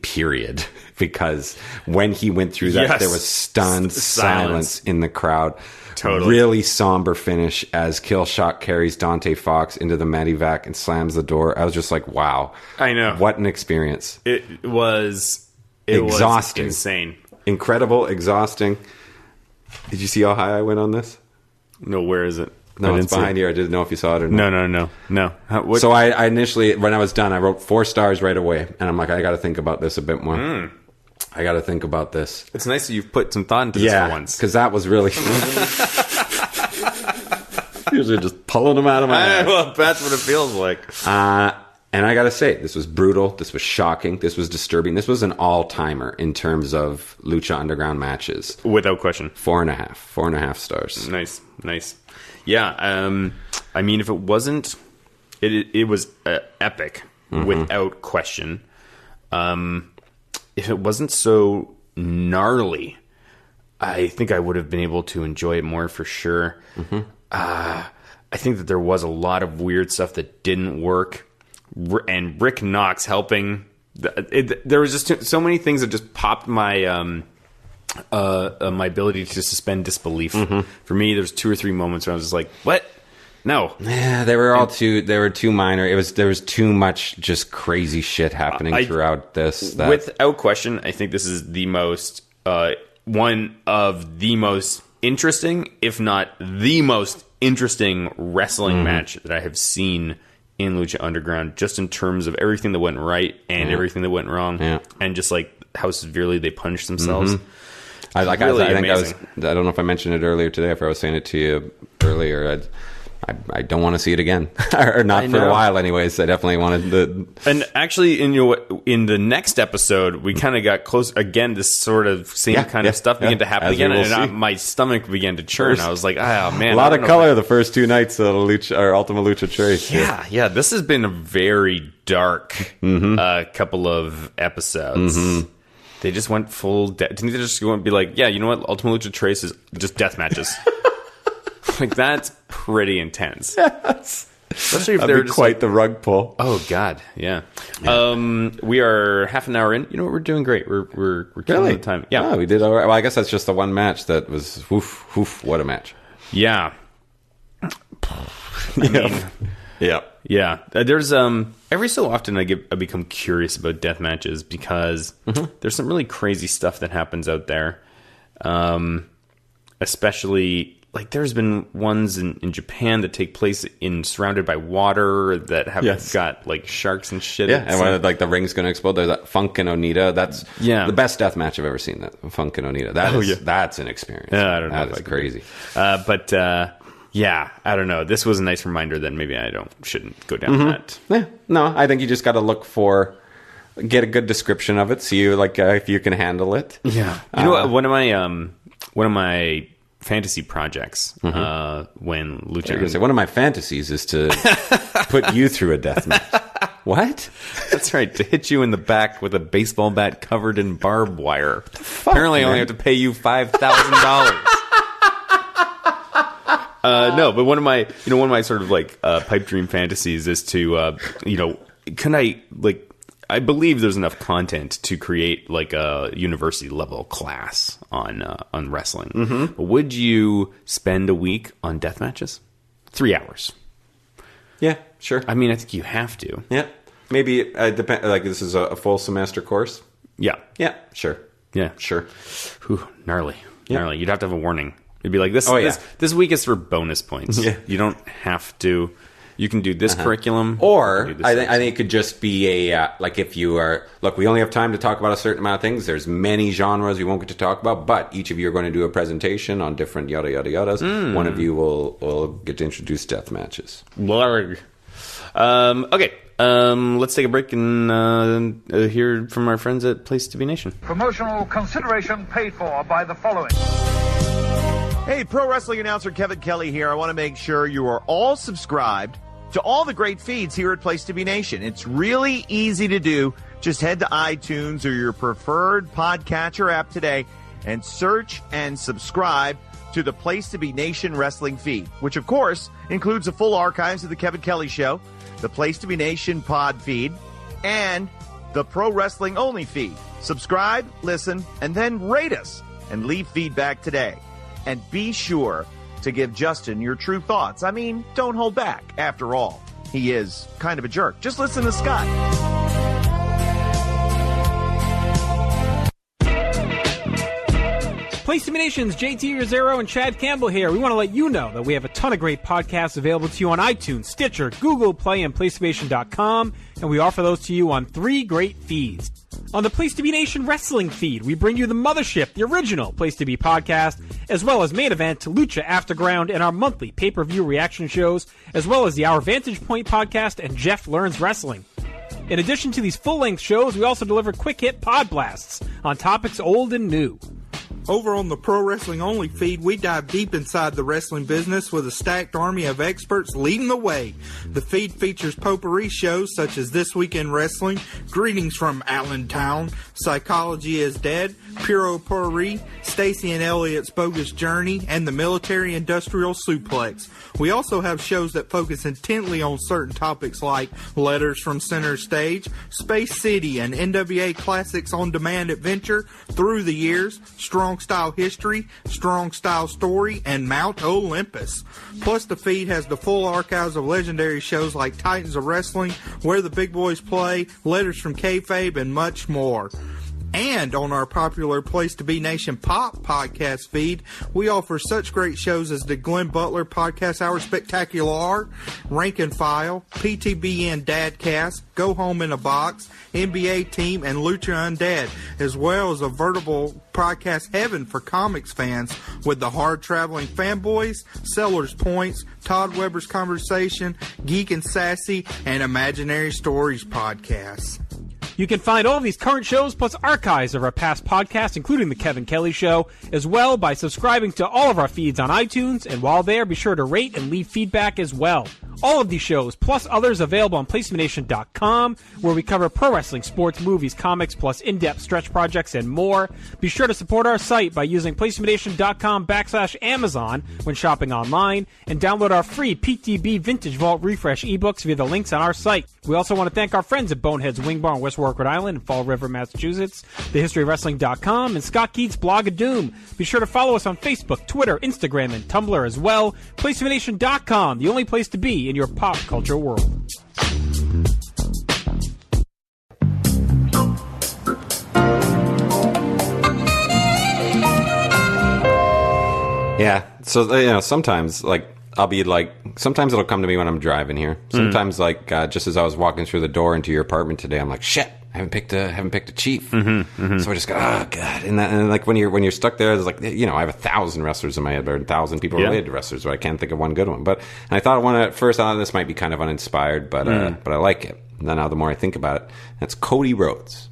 period, because when he went through that, there was stunned silence in the crowd. Totally. Really somber finish as Killshot carries Dante Fox into the medevac and slams the door. I was just like, wow. I know. What an experience. It was exhausting. Insane. Incredible, exhausting. Did you see how high I went on this? No, where is it? No, it's behind here. I didn't know if you saw it or not. No. So I initially, when I was done, I wrote 4 stars right away. And I'm like, I got to think about this a bit more. I got to think about this. It's nice that you've put some thought into this for once. Because that was really... Usually just pulling them out of my ass. Well, that's what it feels like. And I got to say, this was brutal. This was shocking. This was disturbing. This was an all-timer in terms of Lucha Underground matches. Without question. 4.5 stars. Nice. Yeah, I mean, if it wasn't... It was epic, without question. If it wasn't so gnarly, I think I would have been able to enjoy it more for sure. I think that there was a lot of weird stuff that didn't work, and Rick Knox helping. There was just so many things that just popped my my ability to suspend disbelief. For me, there's 2 or 3 moments where I was just like, "What? No." Yeah, they were too minor. There was too much just crazy shit happening throughout this. Without question, I think this is the most one of the most interesting, if not the most interesting wrestling match that I have seen in Lucha Underground, just in terms of everything that went right and everything that went wrong, and just like how severely they punished themselves. I think I don't know if I mentioned it earlier today, if I was saying it to you earlier. I don't want to see it again, or not for a while. Anyways, I definitely wanted the. And actually, in the next episode, we kind of got close again. This sort of same kind of stuff began to happen again, and my stomach began to churn. I was like, "Oh man!" A lot of color the first 2 nights of Ultima Lucha Tres. Yeah. This has been a very dark couple of episodes. They just went full. Didn't they just go and be like, "Yeah, you know what? Ultima Lucha Tres is just death matches." Like, that's pretty intense. Yes. Especially if That'd they're be just quite the rug pull. Oh God, yeah. We are half an hour in. You know what? We're doing great. We're killing the time. Yeah, we did all right. Well, I guess that's just the one match that was what a match. Yeah. Yeah. There's every so often I become curious about death matches, because there's some really crazy stuff that happens out there. Especially, like, there's been ones in Japan that take place surrounded by water that have got like sharks and shit. Yeah, and when like the ring's going to explode, there's that Funk and Onita. That's the best death match I've ever seen. That Funk and Onita. That's an experience. Yeah, I don't know. That is crazy. Yeah, I don't know. This was a nice reminder that maybe I shouldn't go down that. Yeah, no, I think you just got to look get a good description of it. See if you can handle it. Yeah, you know what? One of my fantasy projects when Lucha. One of my fantasies is to put you through a death match. What? That's right, to hit you in the back with a baseball bat covered in barbed wire. Apparently, I only have to pay you $5,000. No, but one of my sort of like pipe dream fantasies is to can I believe there's enough content to create like a university level class on wrestling. But would you spend a week on death matches? 3 hours. Yeah, sure. I mean, I think you have to. Yeah, maybe depend. Like, this is a full semester course. Yeah. Yeah, sure. Yeah, sure. Whew, gnarly. Apparently, you'd have to have a warning. It'd be like this. This week is for bonus points. Yeah. You don't have to. You can do this curriculum, or I think it could just be like if you are we only have time to talk about a certain amount of things. There's many genres we won't get to talk about, but each of you are going to do a presentation on different yada yada yadas. One of you will get to introduce death matches. Blarg. Okay. Let's take a break and hear from our friends at Place to Be Nation. Promotional consideration paid for by the following. Hey, pro wrestling announcer Kevin Kelly here. I want to make sure you are all subscribed to all the great feeds here at Place to Be Nation. It's really easy to do. Just head to iTunes or your preferred podcatcher app today and search and subscribe to the Place to Be Nation wrestling feed, which of course includes the full archives of the Kevin Kelly Show, the Place to Be Nation pod feed, and the Pro Wrestling Only feed. Subscribe, listen, and then rate us and leave feedback today. And be sure to give Justin your true thoughts. I mean, don't hold back. After all, he is kind of a jerk. Just listen to Scott. Place to Be Nation's JT Rosero and Chad Campbell here. We want to let you know that we have a ton of great podcasts available to you on iTunes, Stitcher, Google Play, and PlayStation.com, and we offer those to you on 3 great feeds. On the Place to Be Nation wrestling feed, we bring you the Mothership, the original Place to Be podcast, as well as Main Event, Lucha Afterground, and our monthly pay-per-view reaction shows, as well as the Our Vantage Point podcast and Jeff Learns Wrestling. In addition to these full-length shows, we also deliver quick-hit pod blasts on topics old and new. Over on the Pro Wrestling Only feed, we dive deep inside the wrestling business with a stacked army of experts leading the way. The feed features potpourri shows such as This Week in Wrestling, Greetings from Allentown, Psychology is Dead, Puro Potpourri, Stacy and Elliot's Bogus Journey, and the Military Industrial Suplex. We also have shows that focus intently on certain topics like Letters from Center Stage, Space City, and NWA Classics On Demand Adventure, Through the Years, Strong Style History, Strong Style Story, and Mount Olympus. Plus, the feed has the full archives of legendary shows like Titans of Wrestling, Where the Big Boys Play, Letters from Kayfabe, and much more. And on our popular Place to Be Nation Pop podcast feed, we offer such great shows as the Glenn Butler Podcast Hour Spectacular, Rank and File, PTBN Dadcast, Go Home in a Box, NBA Team, and Lucha Undead, as well as a veritable podcast heaven for comics fans with the Hard Traveling Fanboys, Sellers Points, Todd Weber's Conversation, Geek and Sassy, and Imaginary Stories podcasts. You can find all of these current shows plus archives of our past podcasts, including The Kevin Kelly Show, as well by subscribing to all of our feeds on iTunes, and while there, be sure to rate and leave feedback as well. All of these shows, plus others available on PlaceToBeNation.com, where we cover pro wrestling, sports, movies, comics, plus in-depth stretch projects and more. Be sure to support our site by using PlaceToBeNation.com/Amazon when shopping online, and download our free PTB Vintage Vault Refresh ebooks via the links on our site. We also want to thank our friends at Bonehead's Wing Bar in West Warwick, Rhode Island, and Fall River, Massachusetts, TheHistoryOfWrestling.com, and Scott Keats' Blog of Doom. Be sure to follow us on Facebook, Twitter, Instagram, and Tumblr as well. PlaceToBeNation.com, the only place to be in your pop culture world. Yeah. So, sometimes, sometimes it'll come to me when I'm driving here. Sometimes, just as I was walking through the door into your apartment today, I'm like, shit, I haven't picked a chief. So I just go, oh, God. And when you're stuck there, there's I have 1,000 wrestlers in my head, or 1,000 people related to wrestlers, but I can't think of one good one. But and I thought at first, I thought this might be kind of uninspired, but I like it. And then now the more I think about it, that's Cody Rhodes.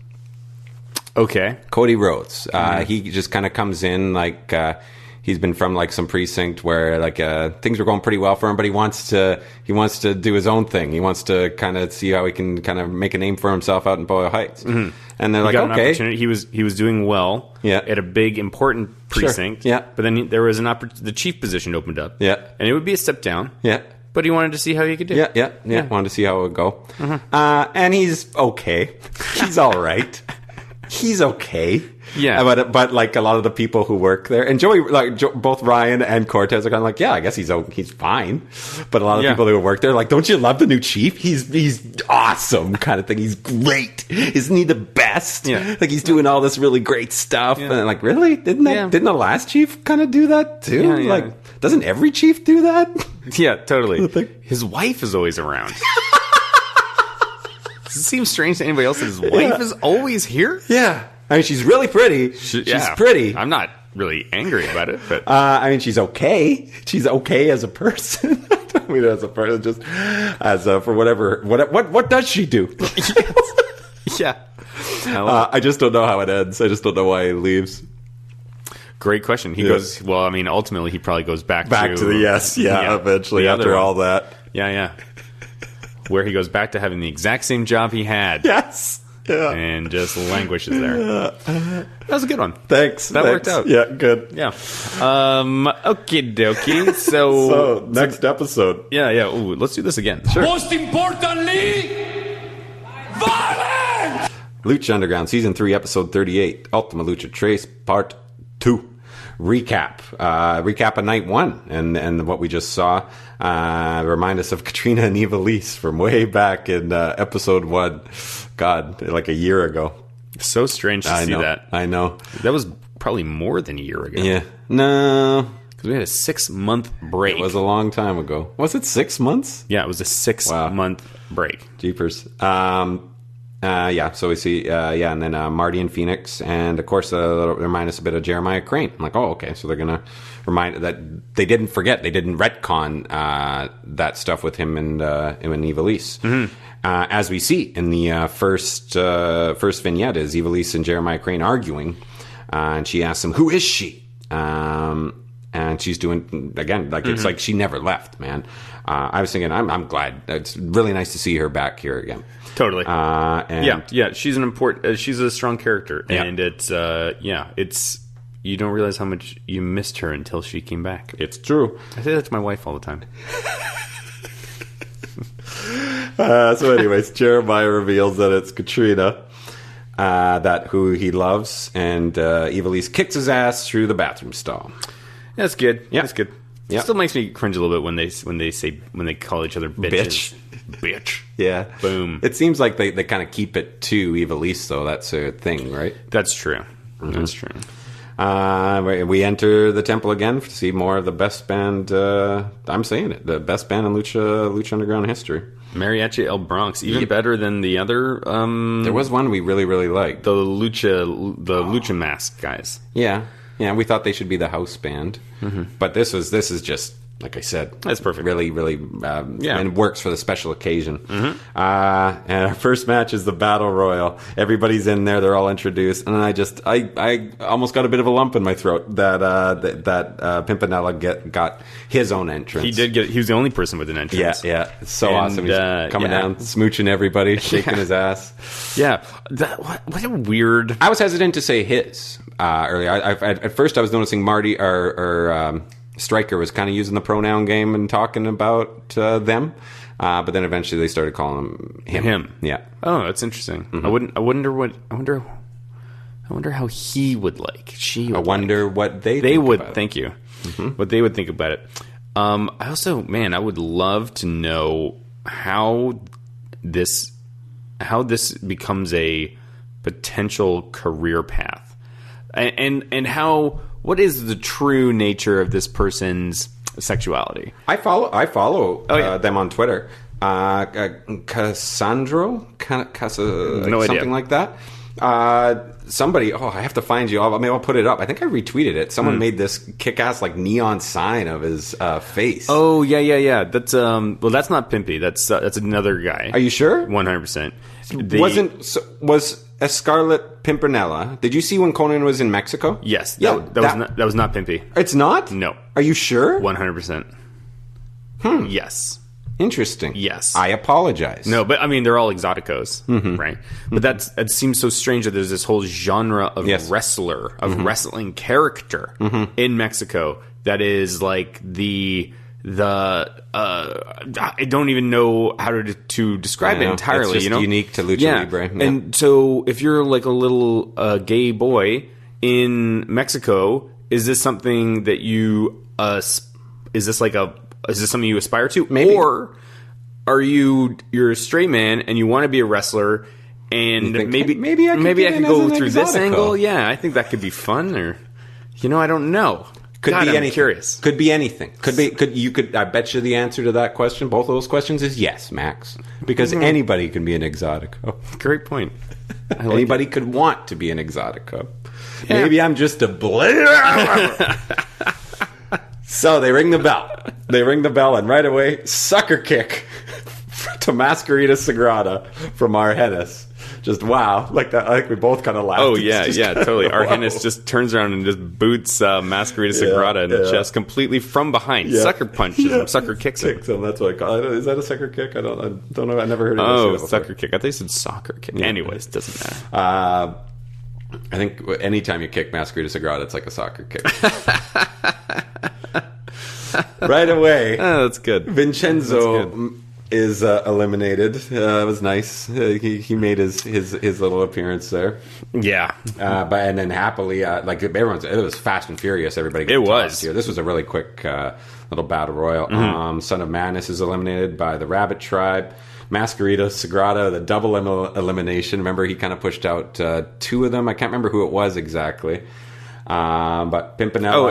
Okay. Cody Rhodes. He just kind of comes in he's been from some precinct where things were going pretty well for him, but he wants to do his own thing. He wants to kind of see how he can kind of make a name for himself out in Boyle Heights. And they're like, okay, he was doing well at a big important precinct. Sure. Yeah, but then there was the chief position opened up. Yeah, and it would be a step down. Yeah. But he wanted to see how he could do. Yeah. Wanted to see how it would go. And he's okay. He's all right. He's okay. Yeah. But like a lot of the people who work there, and Joey, like both Ryan and Cortez are kind of like, yeah, I guess he's fine. But a lot of people who work there are like, don't you love the new chief? He's awesome, kind of thing. He's great. Isn't he the best? Yeah. Like he's doing all this really great stuff. Yeah. And like, really? Didn't the last chief kind of do that too? Yeah, yeah. Like, doesn't every chief do that? Yeah, totally. His wife is always around. Does it seem strange to anybody else that his wife is always here? Yeah. I mean, she's really pretty. She's pretty. I'm not really angry about it, but I mean, she's okay. She's okay as a person. I mean, as a person, just as for whatever. What does she do? yeah. I just don't know how it ends. I just don't know why he leaves. Great question. He goes. Well, I mean, ultimately, he probably goes back to the yes. Yeah, eventually after all that. Yeah. Where he goes back to having the exact same job he had. Yes. Yeah. And just languishes there. That was a good one. Thanks. Worked out. Yeah, good. Yeah. Okie dokie. So, next episode. Yeah. Ooh, let's do this again. Sure. Most importantly, violence! Lucha Underground, Season 3, Episode 38, Ultima Lucha Tres, Part 2. Recap of Night 1 and what we just saw. Remind us of Katrina and Evilise from way back in Episode 1. God, like a year ago. So strange to see that. I know. That was probably more than a year ago. Yeah. No. Because we had a 6-month break. It was a long time ago. Was it 6 months? Yeah, it was a 6-month break. Jeepers. So we see, and then Marty and Phoenix, and of course, remind us a bit of Jeremiah Crane. I'm like, oh, okay, so they're going to remind that they didn't forget, they didn't retcon that stuff with him and Evilise. Mm-hmm. As we see in the first vignette, is Evilise and Jeremiah Crane arguing, and she asks him, who is she? And she's doing, again, like it's like she never left, man. I was thinking, I'm glad. It's really nice to see her back here again. Totally. And she's an important. She's a strong character, and it's you don't realize how much you missed her until she came back. It's true. I say that to my wife all the time. So, anyways, Jeremiah reveals that it's Katrina, that who he loves, and Evilise kicks his ass through the bathroom stall. That's good. Yeah, that's good. Yeah. It still makes me cringe a little bit when they call each other bitches. Bitch. Yeah. Boom. It seems like they kind of keep it to Evilise, though. That's a thing, right? That's true. Mm-hmm. That's true. We enter the temple again to see more of the best band. I'm saying it, the best band in Lucha Underground history. Mariachi El Bronx, even better than the other. There was one we really, really liked. The Lucha Mask guys. Yeah, we thought they should be the house band, but this is just, like I said, that's perfect. Really, really, and it works for the special occasion. And our first match is the Battle Royal. Everybody's in there; they're all introduced, and I almost got a bit of a lump in my throat that Pimpenella got his own entrance. He did get. He was the only person with an entrance. Yeah, it's so awesome. He's coming down, smooching everybody, shaking his ass. Yeah, what a weird. I was hesitant to say his earlier. At first, I was noticing Marty or Stryker was kind of using the pronoun game and talking about them, but then eventually they started calling him. Him. Yeah. Oh, that's interesting. I wonder how he would like. She. I wonder what they would. About thank you. What they would think about it. I also, I would love to know how this becomes a potential career path, and how. What is the true nature of this person's sexuality? I follow them on Twitter. Cassandro? Something like that. Somebody, I have to find you. I'll put it up. I think I retweeted it. Someone made this kick-ass neon sign of his face. Oh, yeah. That's that's not Pimpy. That's another guy. Are you sure? 100%. Was Scarlet Pimpenella? Did you see when Conan was in Mexico? Yes. That was not Pimpy. It's not? No. Are you sure? 100%. Yes. Interesting. Yes. I apologize. No, but they're all exoticos, right? But it seems so strange that there's this whole genre of wrestler, of wrestling character in Mexico that is like the I don't even know how to describe it entirely. It's just unique to Lucha Libre. Yeah. And so if you're like a little gay boy, in Mexico, is this something that you is this something you aspire to? Maybe. Or you're a straight man and you want to be a wrestler, and maybe I could go through this angle. Yeah, I think that could be fun. Or I don't know. Could be anything. I'm curious. Could be anything. I bet you the answer to that question, both of those questions, is yes, Max. Because anybody can be an exotico. Great point. Anybody could want to be an exotico. Yeah. Maybe I'm just a blazer. So they ring the bell. And right away, sucker kick to Masquerita Sagrada from Argenis. Just wow, like that. Like we both kind of laughed. Oh yeah, totally. Argenis just turns around and just boots Masquerita Sagrada in the chest completely from behind. Yeah. Sucker punches him, sucker kicks him. That's what I call it. Is that a sucker kick? I don't know. I never heard of it. Oh, sucker kick. I think you said soccer kick. Yeah. Anyways, doesn't matter. I think anytime you kick Masquerita Sagrada, it's like a soccer kick. Right away. Oh, that's good. Vincenzo is eliminated. It was nice. He made his little appearance there. Yeah. And then happily, like it was fast and furious. Everybody got tossed here. This was a really quick little battle royal. Mm-hmm. Son of Madness is eliminated by the Rabbit Tribe. Masquerita Sagrada, the double elimination. Remember, he kind of pushed out two of them. I can't remember who it was exactly. But Pimpenella. Oh,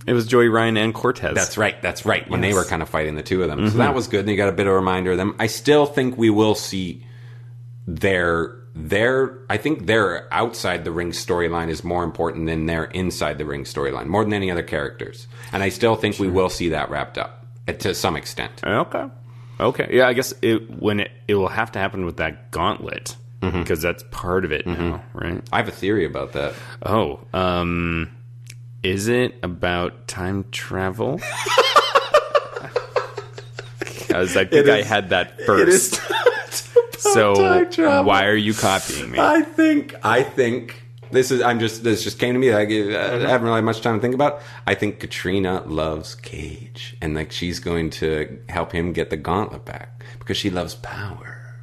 it was Joey Ryan and Cortez. That's right. When they were kind of fighting, the two of them. Mm-hmm. So that was good, and you got a bit of a reminder of them. I still think we will see I think their outside the ring storyline is more important than their inside the ring storyline, more than any other characters. And I still think we will see that wrapped up to some extent. Okay. Yeah, I guess it will have to happen with that gauntlet, because that's part of it now, right? I have a theory about that. Oh, is it about time travel? Because I think I had that first. So why are you copying me? I think this just came to me. I haven't really had much time to think about. I think Katrina loves Cage, and like she's going to help him get the gauntlet back because she loves power.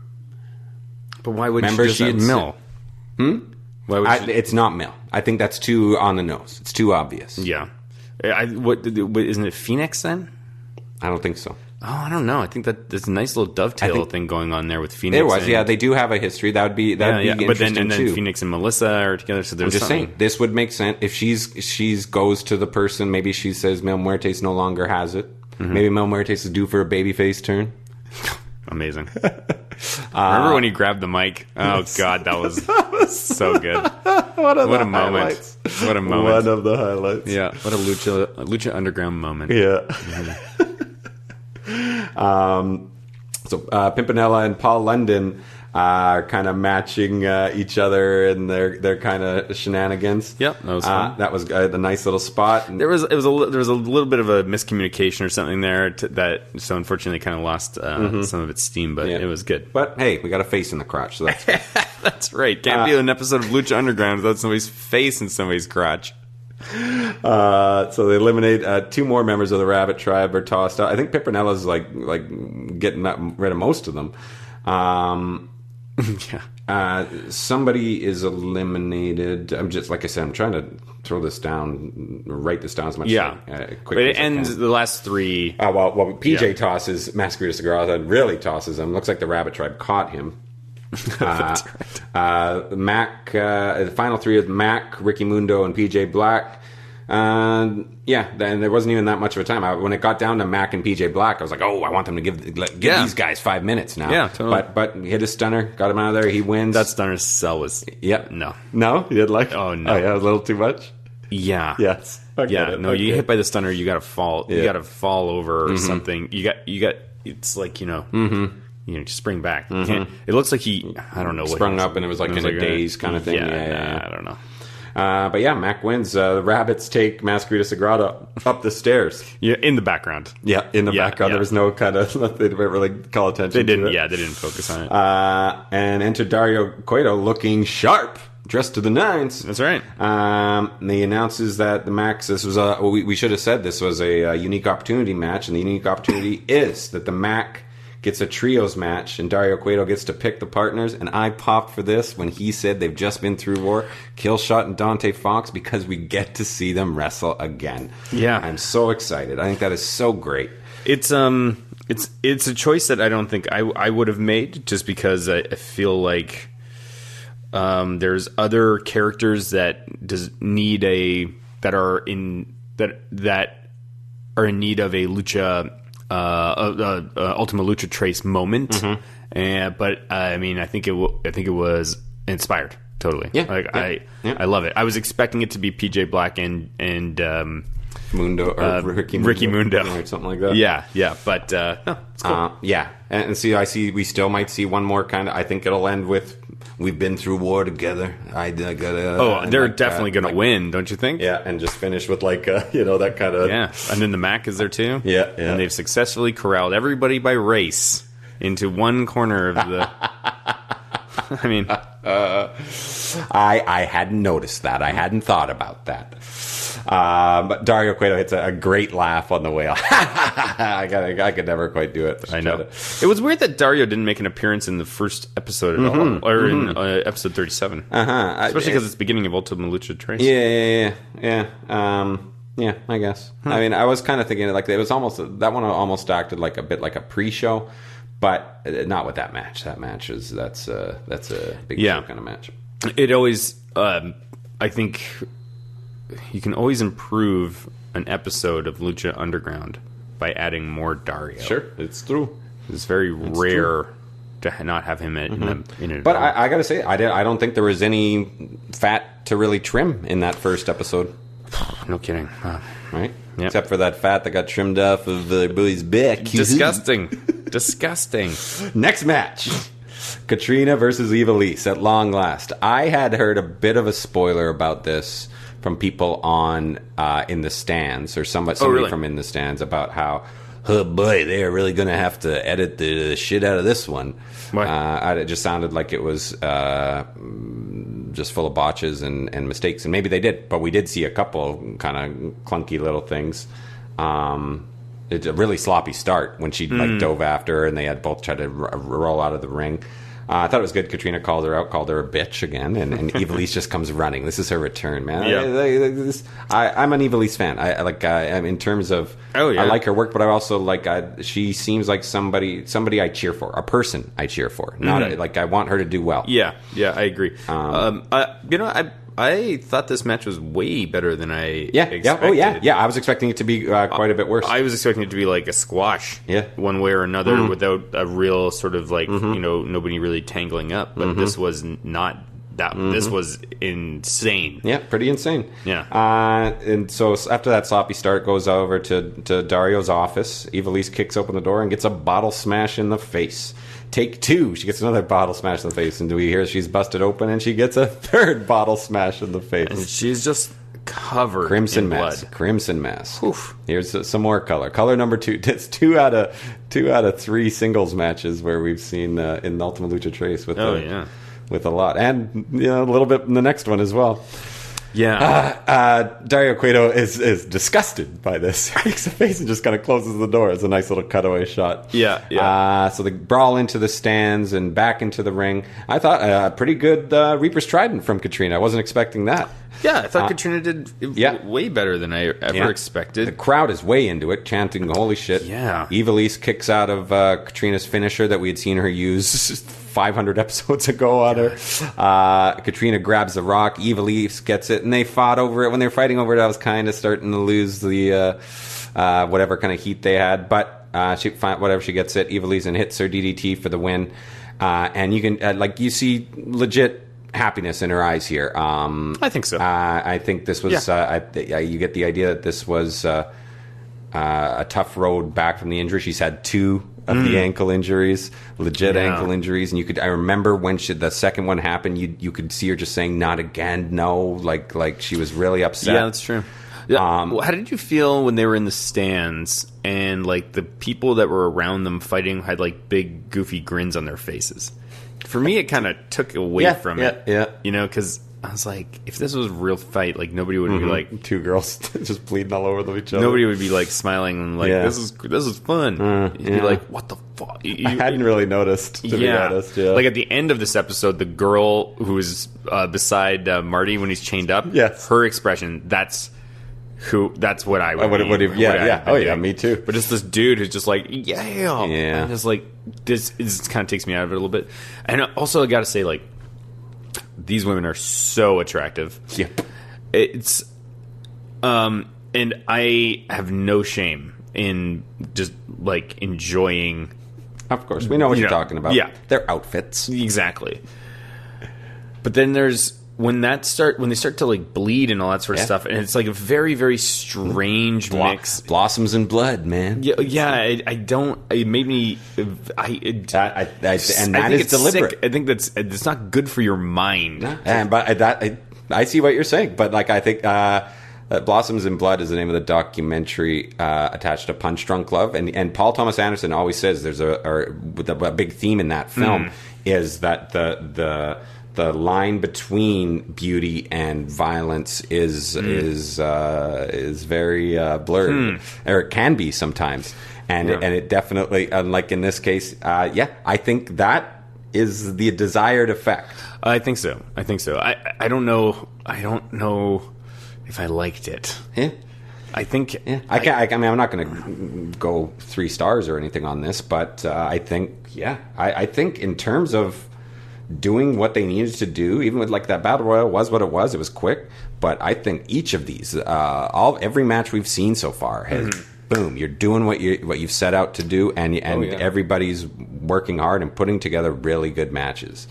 But why would she just Mill? It's not Mill. I think that's too on the nose. It's too obvious. Yeah. Isn't it Phoenix then? I don't think so. Oh, I don't know. I think that there's a nice little dovetail thing going on there with Phoenix. There was, yeah. They do have a history. That would be interesting. But then too. Phoenix and Melissa are together. So there's I'm just saying this would make sense if she's goes to the person. Maybe she says Mil Muertes no longer has it. Mm-hmm. Maybe Mil Muertes is due for a babyface turn. Amazing. Remember when he grabbed the mic? Oh God, that was so good. What a moment! What a moment! One of the highlights. Yeah. What a Lucha Underground moment. Yeah. So Pimpenella and Paul London are kind of matching each other in their kind of shenanigans. Yep, that was fun. That was a nice little spot. And there was a little bit of a miscommunication or something there so unfortunately kind of lost some of its steam, but it was good. But hey, we got a face in the crotch, so that's good. That's right. Can't be an episode of Lucha Underground without somebody's face in somebody's crotch. So they eliminate two more members of the Rabbit Tribe are tossed out. I think Pimpenella's like getting rid of most of them. Somebody is eliminated. I'm just like I said. I'm trying to throw this down, write this down as much. Yeah, quickly. But it ends the last three. Well, PJ tosses Masquerita Sagrada and really tosses him. Looks like the Rabbit Tribe caught him. That's right. Mac. The final three is Mac, Ricky Mundo, and PJ Black. Then there wasn't even that much of a time. When it got down to Mac and PJ Black, I was like, "Oh, I want them to give these guys 5 minutes now." Yeah, totally. But he hit a stunner, got him out of there. He wins. That stunner cell was no, you didn't like. Oh no, a little too much. Yeah. Yes. No, you get hit by the stunner, you got to fall. Yeah. You got to fall over or something. You got. It's like just spring back. You can't, it looks like I don't know what sprung up and it was like in a daze kind of thing. Yeah, I don't know. But yeah, Mac wins. The Rabbits take Masquerita Sagrada up the stairs. Yeah, in the background. Yeah, in the background. Yeah. There was no kind of they didn't really call attention. They didn't. To it. Yeah, they didn't focus on it. And enter Dario Cueto looking sharp, dressed to the nines. That's right. And he announces that the Max. This was we should have said this was a unique opportunity match, and the unique opportunity is that the Mac gets a trios match, and Dario Cueto gets to pick the partners. And I popped for this when he said they've just been through war. Killshot and Dante Fox, because we get to see them wrestle again. Yeah. I'm so excited. I think that is so great. It's a choice that I don't think I would have made, just because I feel like there's other characters that are in need of a Lucha Ultima Lucha Tres moment. Mm-hmm. But I mean, I think it was inspired totally. Yeah, I love it. I was expecting it to be PJ Black and Mundo or Ricky Mundo or something like that. Yeah, but no, it's cool. Yeah, and see, we still might see one more kind of. I think it'll end with we've been through war together. They're definitely going to win, don't you think? Yeah, and just finish with that kind of and then the Mac is there too. Yeah, and they've successfully corralled everybody by race into one corner of the. I mean, I hadn't noticed that. I hadn't thought about that. But Dario Cueto hits a great laugh on the way. I could never quite do it. I know. It was weird that Dario didn't make an appearance in the first episode at all, or in episode 37. Especially because it's the beginning of Ultima Lucha Tres. Yeah. I guess. I mean, I was kind of thinking like it was almost that one almost acted like a bit like a pre-show, but not with that match. That match that's a big show kind of match. It always, I think. You can always improve an episode of Lucha Underground by adding more Dario. Sure, it's true. It's very rare to not have him in it. But I got to say, I don't think there was any fat to really trim in that first episode. No kidding. Right? Yep. Except for that fat that got trimmed off of Billy's back. Disgusting. Disgusting. Next match. Katrina versus Ivelisse at long last. I had heard a bit of a spoiler about this from people on in the stands, or somebody from in the stands, about how, oh boy, they are really going to have to edit the shit out of this one. It just sounded like it was just full of botches and mistakes, and maybe they did, but we did see a couple kind of clunky little things. It's a really sloppy start when she dove after her, and they had both tried to roll out of the ring. I thought it was good. Katrina called her out, called her a bitch again, and Ivelisse just comes running. This is her return, man. Yeah. I'm an Ivelisse fan. I like in terms of I like her work, but I also like she seems like somebody I cheer for, a person I cheer for. Not I want her to do well. Yeah, I agree. I thought this match was way better than I expected. I was expecting it to be quite a bit worse. I was expecting it to be like a squash, one way or another, without a real sort of nobody really tangling up. But this was not that. This was insane. Yeah, pretty insane. Yeah. And so after that sloppy start, goes over to Dario's office. Ivelisse kicks open the door and gets a bottle smash in the face. Take two. She gets another bottle smash in the face, and do we hear she's busted open, and she gets a third bottle smash in the face. And she's just covered Crimson in mess. blood. Crimson mess. Oof. Here's some more color. Color number 2. It's 2 out of 3 singles matches where we've seen in Ultima Lucha Tres with a lot, and a little bit in the next one as well. Yeah. Dario Cueto is disgusted by this. He makes a face and just kind of closes the door. It's a nice little cutaway shot. Yeah. So they brawl into the stands and back into the ring. I thought pretty good Reaper's Trident from Katrina. I wasn't expecting that. Yeah, I thought Katrina did way better than I ever expected. The crowd is way into it, chanting, holy shit. Yeah. Ivelisse kicks out of Katrina's finisher that we had seen her use 500 episodes ago on her. Katrina grabs the rock. Ivelisse gets it, and they fought over it. When they were fighting over it, I was kind of starting to lose the whatever kind of heat they had. But she gets it. Ivelisse and hits her DDT for the win. And you can you see legit happiness in her eyes here. I think so. I think this was. You get the idea that this was a tough road back from the injury. She's had 2 of the ankle injuries, legit ankle injuries, and I remember when the second one happened, you could see her just saying, "Not again, no," like she was really upset. Yeah, that's true. How did you feel when they were in the stands and the people that were around them fighting had big goofy grins on their faces? For me, it kind of took away from it. Yeah. Because I was like, if this was a real fight, like nobody would be like two girls just bleeding all over each other. Nobody would be like smiling and like this is fun. You'd be like, what the fuck? I hadn't really noticed, to be honest. Yeah. Like at the end of this episode, the girl who is beside Marty when he's chained up, her expression, that's what I would me too. But just this dude who's just like, and just like this kind of takes me out of it a little bit. And also I gotta say, like, these women are so attractive. It's and I have no shame in just like enjoying. Of course, we know what you're talking about. Yeah, their outfits, exactly. But then there's when they start to like bleed and all that sort of stuff, and it's like a very, very strange mix. Blossoms in blood, man. I don't. It made me. And that is deliberate. Sick. I think it's not good for your mind. I see what you're saying, but like I think Blossoms in Blood is the name of the documentary attached to Punch Drunk Love, and Paul Thomas Anderson always says there's a big theme in that film is that the line between beauty and violence is very blurred, or it can be sometimes, and it definitely, like in this case, I think that is the desired effect. I think so. I don't know. I don't know if I liked it. I think. I mean, I'm not going to go 3 stars or anything on this, but I think. I think in terms of doing what they needed to do, even with like that battle royal was what it was. It was quick, but I think each of these, every match we've seen so far has boom. You're doing what you've set out to do, and everybody's working hard and putting together really good matches.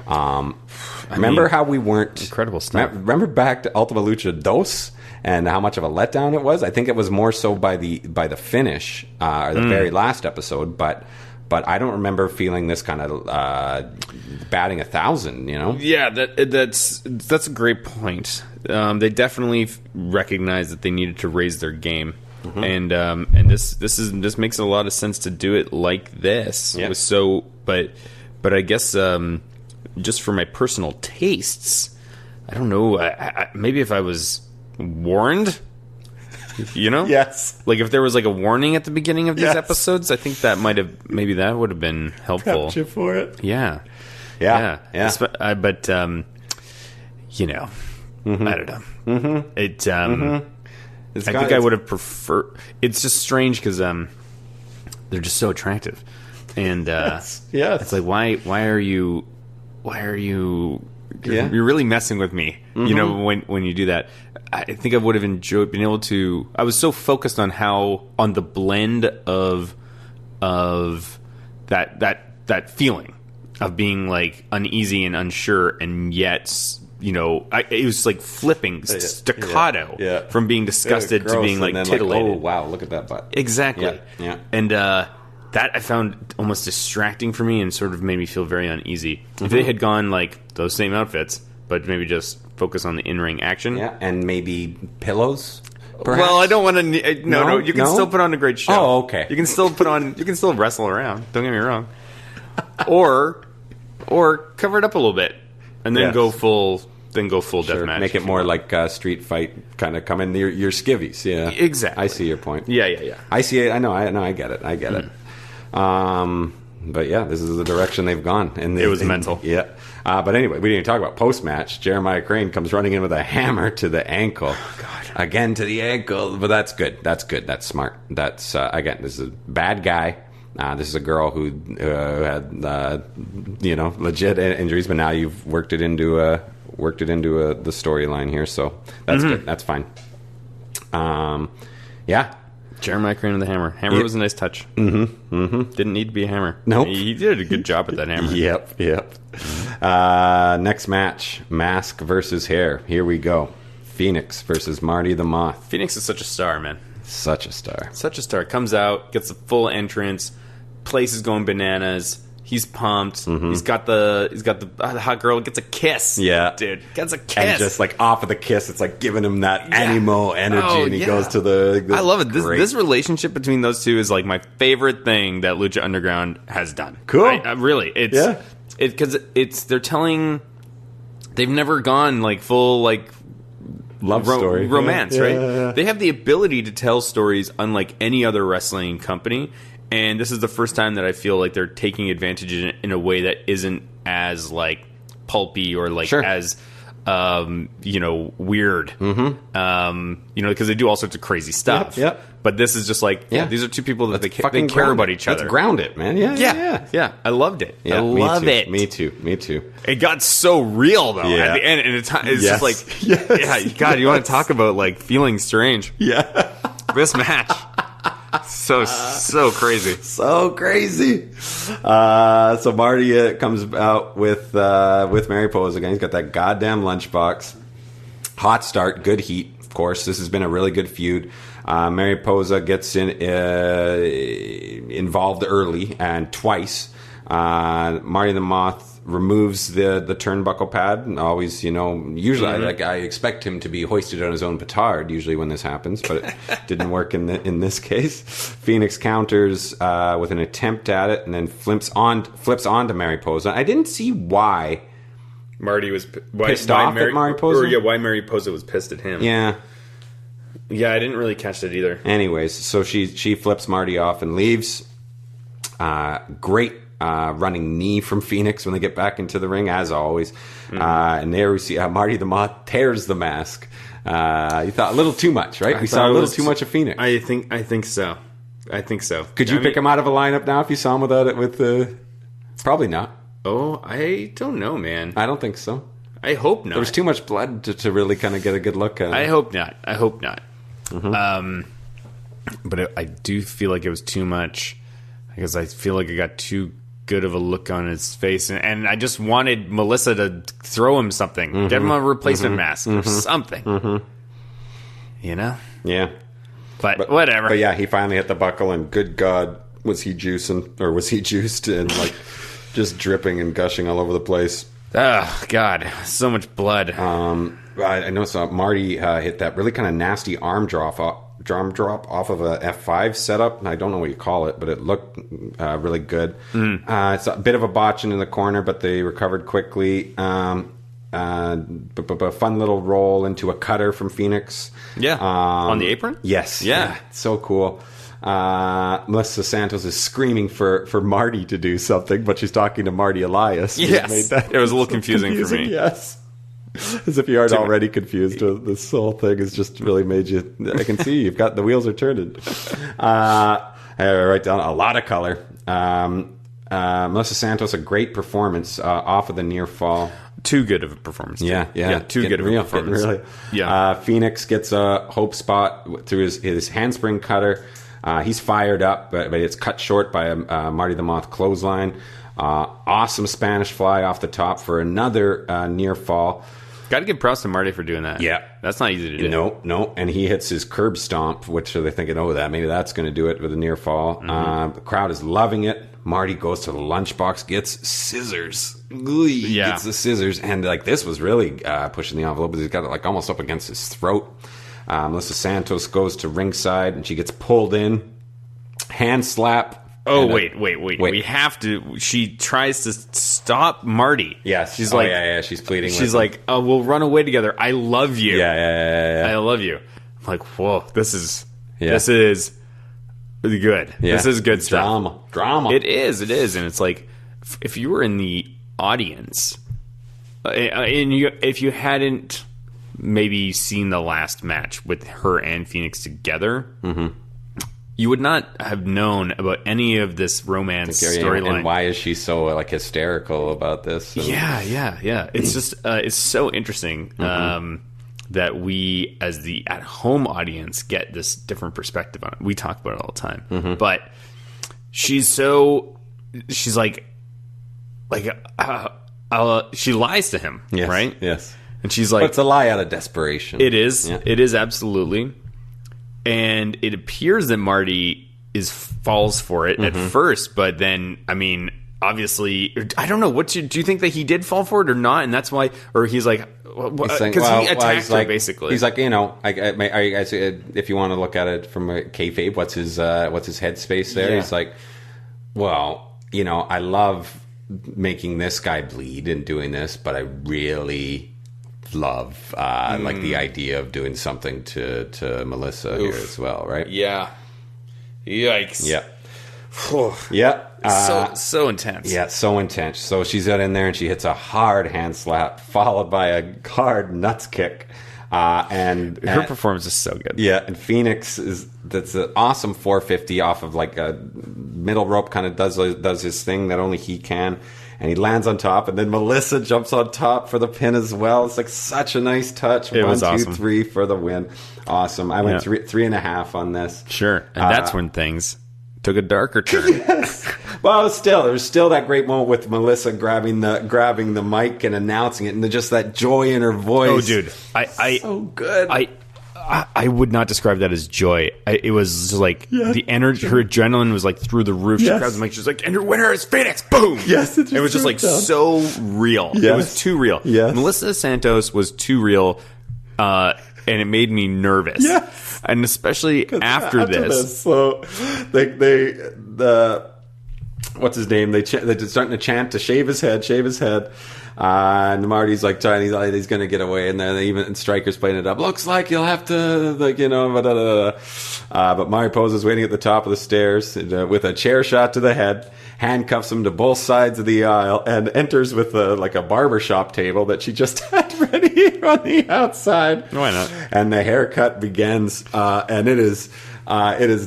Remember how we weren't incredible stuff. Remember back to Ultima Lucha Dos and how much of a letdown it was. I think it was more so by the finish or the very last episode, but I don't remember feeling this kind of batting 1,000. You know? Yeah, that's a great point. They definitely recognize that they needed to raise their game, and this makes a lot of sense to do it like this. Yeah. But I guess just for my personal tastes, I don't know. Maybe if I was warned. You know? Yes. Like if there was like a warning at the beginning of these episodes, I think that would have been helpful. Prepped you for it. Yeah. But you know, I don't know. It. I think I would have preferred. It's just strange because they're just so attractive, and yes. It's like why are you? You're really messing with me. You know, when you do that. I think I would have enjoyed being able to. I was so focused on the blend of that feeling of being like uneasy and unsure, and yet it was like flipping staccato from being disgusted to being like titillated. Like, oh wow, look at that butt. Exactly. Yeah. And that I found almost distracting for me and sort of made me feel very uneasy. If they had gone like those same outfits, but maybe just focus on the in-ring action. Yeah, and maybe pillows, perhaps? Well, I don't want to... No. You can still put on a great show. Oh, okay. You can still wrestle around. Don't get me wrong. Or cover it up a little bit. And then go full deathmatch. Make it more like Street Fight, kind of come in your skivvies. Yeah. Exactly. I see your point. Yeah. I see it. I know. I get it. But yeah, this is the direction they've gone. And it was mental. Yeah. But anyway, we didn't even talk about post-match. Jeremiah Crane comes running in with a hammer to the ankle. Oh, God. Again to the ankle. But that's good. That's smart. That's, again, this is a bad guy. This is a girl who had, legit injuries, but now you've worked it into the storyline here. So that's good. That's fine. Yeah. Jeremiah Crane with the hammer. Hammer was a nice touch. Didn't need to be a hammer. Nope. He did a good job at that hammer. Yep. Next match, Mask versus Hair. Here we go. Phoenix versus Marty the Moth. Phoenix is such a star, man. Such a star. Comes out, gets the full entrance. Place is going bananas. He's pumped. He's got the hot girl. Gets a kiss. Yeah, dude, gets a kiss. And just like off of the kiss, it's like giving him that animo energy, and he goes to the. I love it. This relationship between those two is like my favorite thing that Lucha Underground has done. Cool. Really, it's because they're telling they've never gone like full like love story romance, yeah. right? Yeah. They have the ability to tell stories unlike any other wrestling company, and this is the first time that I feel like they're taking advantage in a way that isn't as like pulpy or like as weird. Because they do all sorts of crazy stuff. Yep. But this is just like, these are two people that they care about each other. Let's ground it, man. Yeah. I loved it. Yeah, I love it. Me too. It got so real though at the end, and it's just like, God, you want to talk about like feeling strange? Yeah, this match. So crazy. So crazy. So Marty comes out with Mariposa again. He's got that goddamn lunchbox. Hot start, good heat, of course. This has been a really good feud. Mariposa gets involved early and twice. Marty the Moth removes the turnbuckle pad, and always, usually I expect him to be hoisted on his own petard usually when this happens, but it didn't work in this case. Phoenix counters with an attempt at it, and then flips onto Mariposa. I didn't see why Marty was pissed off at Mariposa. Or why Mariposa was pissed at him. Yeah, I didn't really catch that either. Anyways, so she flips Marty off and leaves. Great running knee from Phoenix when they get back into the ring, as always. And there we see Marty the Moth tears the mask. You thought a little too much, right? We saw a little too much of Phoenix. I think so. Could you pick him out of a lineup now if you saw him without it? Probably not. Oh, I don't know, man. I don't think so. I hope not. There was too much blood to really kind of get a good look at it. I hope not. But I do feel like it was too much, because I feel like it got too good of a look on his face, and I just wanted Melissa to throw him something, give him a replacement mask or something. Yeah. But whatever. But yeah, he finally hit the buckle, and good God, was he juiced and like just dripping and gushing all over the place. Oh God, so much blood. I noticed Marty hit that really kind of nasty arm drop off of a F5 setup. I don't know what you call it, but it looked really good. It's a bit of a botch in the corner, but they recovered quickly. But a fun little roll into a cutter from Phoenix. On the apron? Yes. Yeah. So cool. Melissa Santos is screaming for Marty to do something, but she's talking to Marty Elias. Yes. It was a little confusing for me. Yes. As if you aren't already confused. This whole thing has just really made you... I can see you've got... The wheels are turning. I write down a lot of color. Melissa Santos, a great performance off of the near fall. Too good of a performance. Yeah. Too good of a performance. Really. Yeah. Phoenix gets a hope spot through his handspring cutter. He's fired up, but it's cut short by a Marty the Moth clothesline. Awesome Spanish fly off the top for another near fall. Got to give props to Marty for doing that. Yeah. That's not easy to do. No. And he hits his curb stomp, which they're thinking, maybe that's going to do it with a near fall. The crowd is loving it. Marty goes to the lunchbox, gets scissors. Gets the scissors. And this was really pushing the envelope. He's got it almost up against his throat. Melissa Santos goes to ringside, and she gets pulled in. Hand slap. Oh, wait. We have to... She tries to stop Marty. Yes. She's she's pleading She's with him. we'll run away together. I love you. Yeah. I love you. I'm like, whoa, this is good. Yeah. This is good stuff. Drama. It is. And it's like, if you were in the audience, and if you hadn't maybe seen the last match with her and Phoenix together... You would not have known about any of this romance storyline. And why is she so hysterical about this? Yeah. It's just it's so interesting that we, as the at-home audience, get this different perspective on it. We talk about it all the time, but she lies to him, right? Yes, and she's but it's a lie out of desperation. It is. Yeah. It is absolutely. And it appears that Marty falls for it at first, but then, obviously, I don't know. Do you think that he did fall for it or not? And that's why, or he's like, because he attacked her basically. He's like, if you want to look at it from a kayfabe, what's his headspace there? Yeah. He's like, I love making this guy bleed and doing this, but I really love like the idea of doing something to Melissa here as well, right? Yeah. Yikes. Yeah. Yeah. So intense. Yeah, so intense. So she's out in there and she hits a hard hand slap followed by a hard nuts kick. And her performance is so good. Yeah, and Phoenix that's an awesome 450 off of like a middle rope, kind of does his thing that only he can, and he lands on top, and then Melissa jumps on top for the pin as well. It's like such a nice touch. It was 1, 2, awesome. 3 for the win. Awesome. I went 3.5 on this. Sure, and that's when things took a darker turn. Yes. Well, there's still that great moment with Melissa grabbing the mic and announcing it, and just that joy in her voice. Oh, dude, so good. I would not describe that as joy. It was just like the energy. Her adrenaline was like through the roof. She grabs the mic. She's like, "And your winner is Phoenix." Boom. Yes, it was just like so real. Yes. It was too real. Yes. Melissa Santos was too real, and it made me nervous. Yes. And especially after this. So what's his name? They're starting to chant to shave his head. And Marty's like trying, he's going to get away, and then even Stryker's playing it up. Looks like you'll have to, but Mariposa's waiting at the top of the stairs with a chair shot to the head, handcuffs him to both sides of the aisle, and enters with a barbershop table that she just had ready on the outside. Why not? And the haircut begins, and it is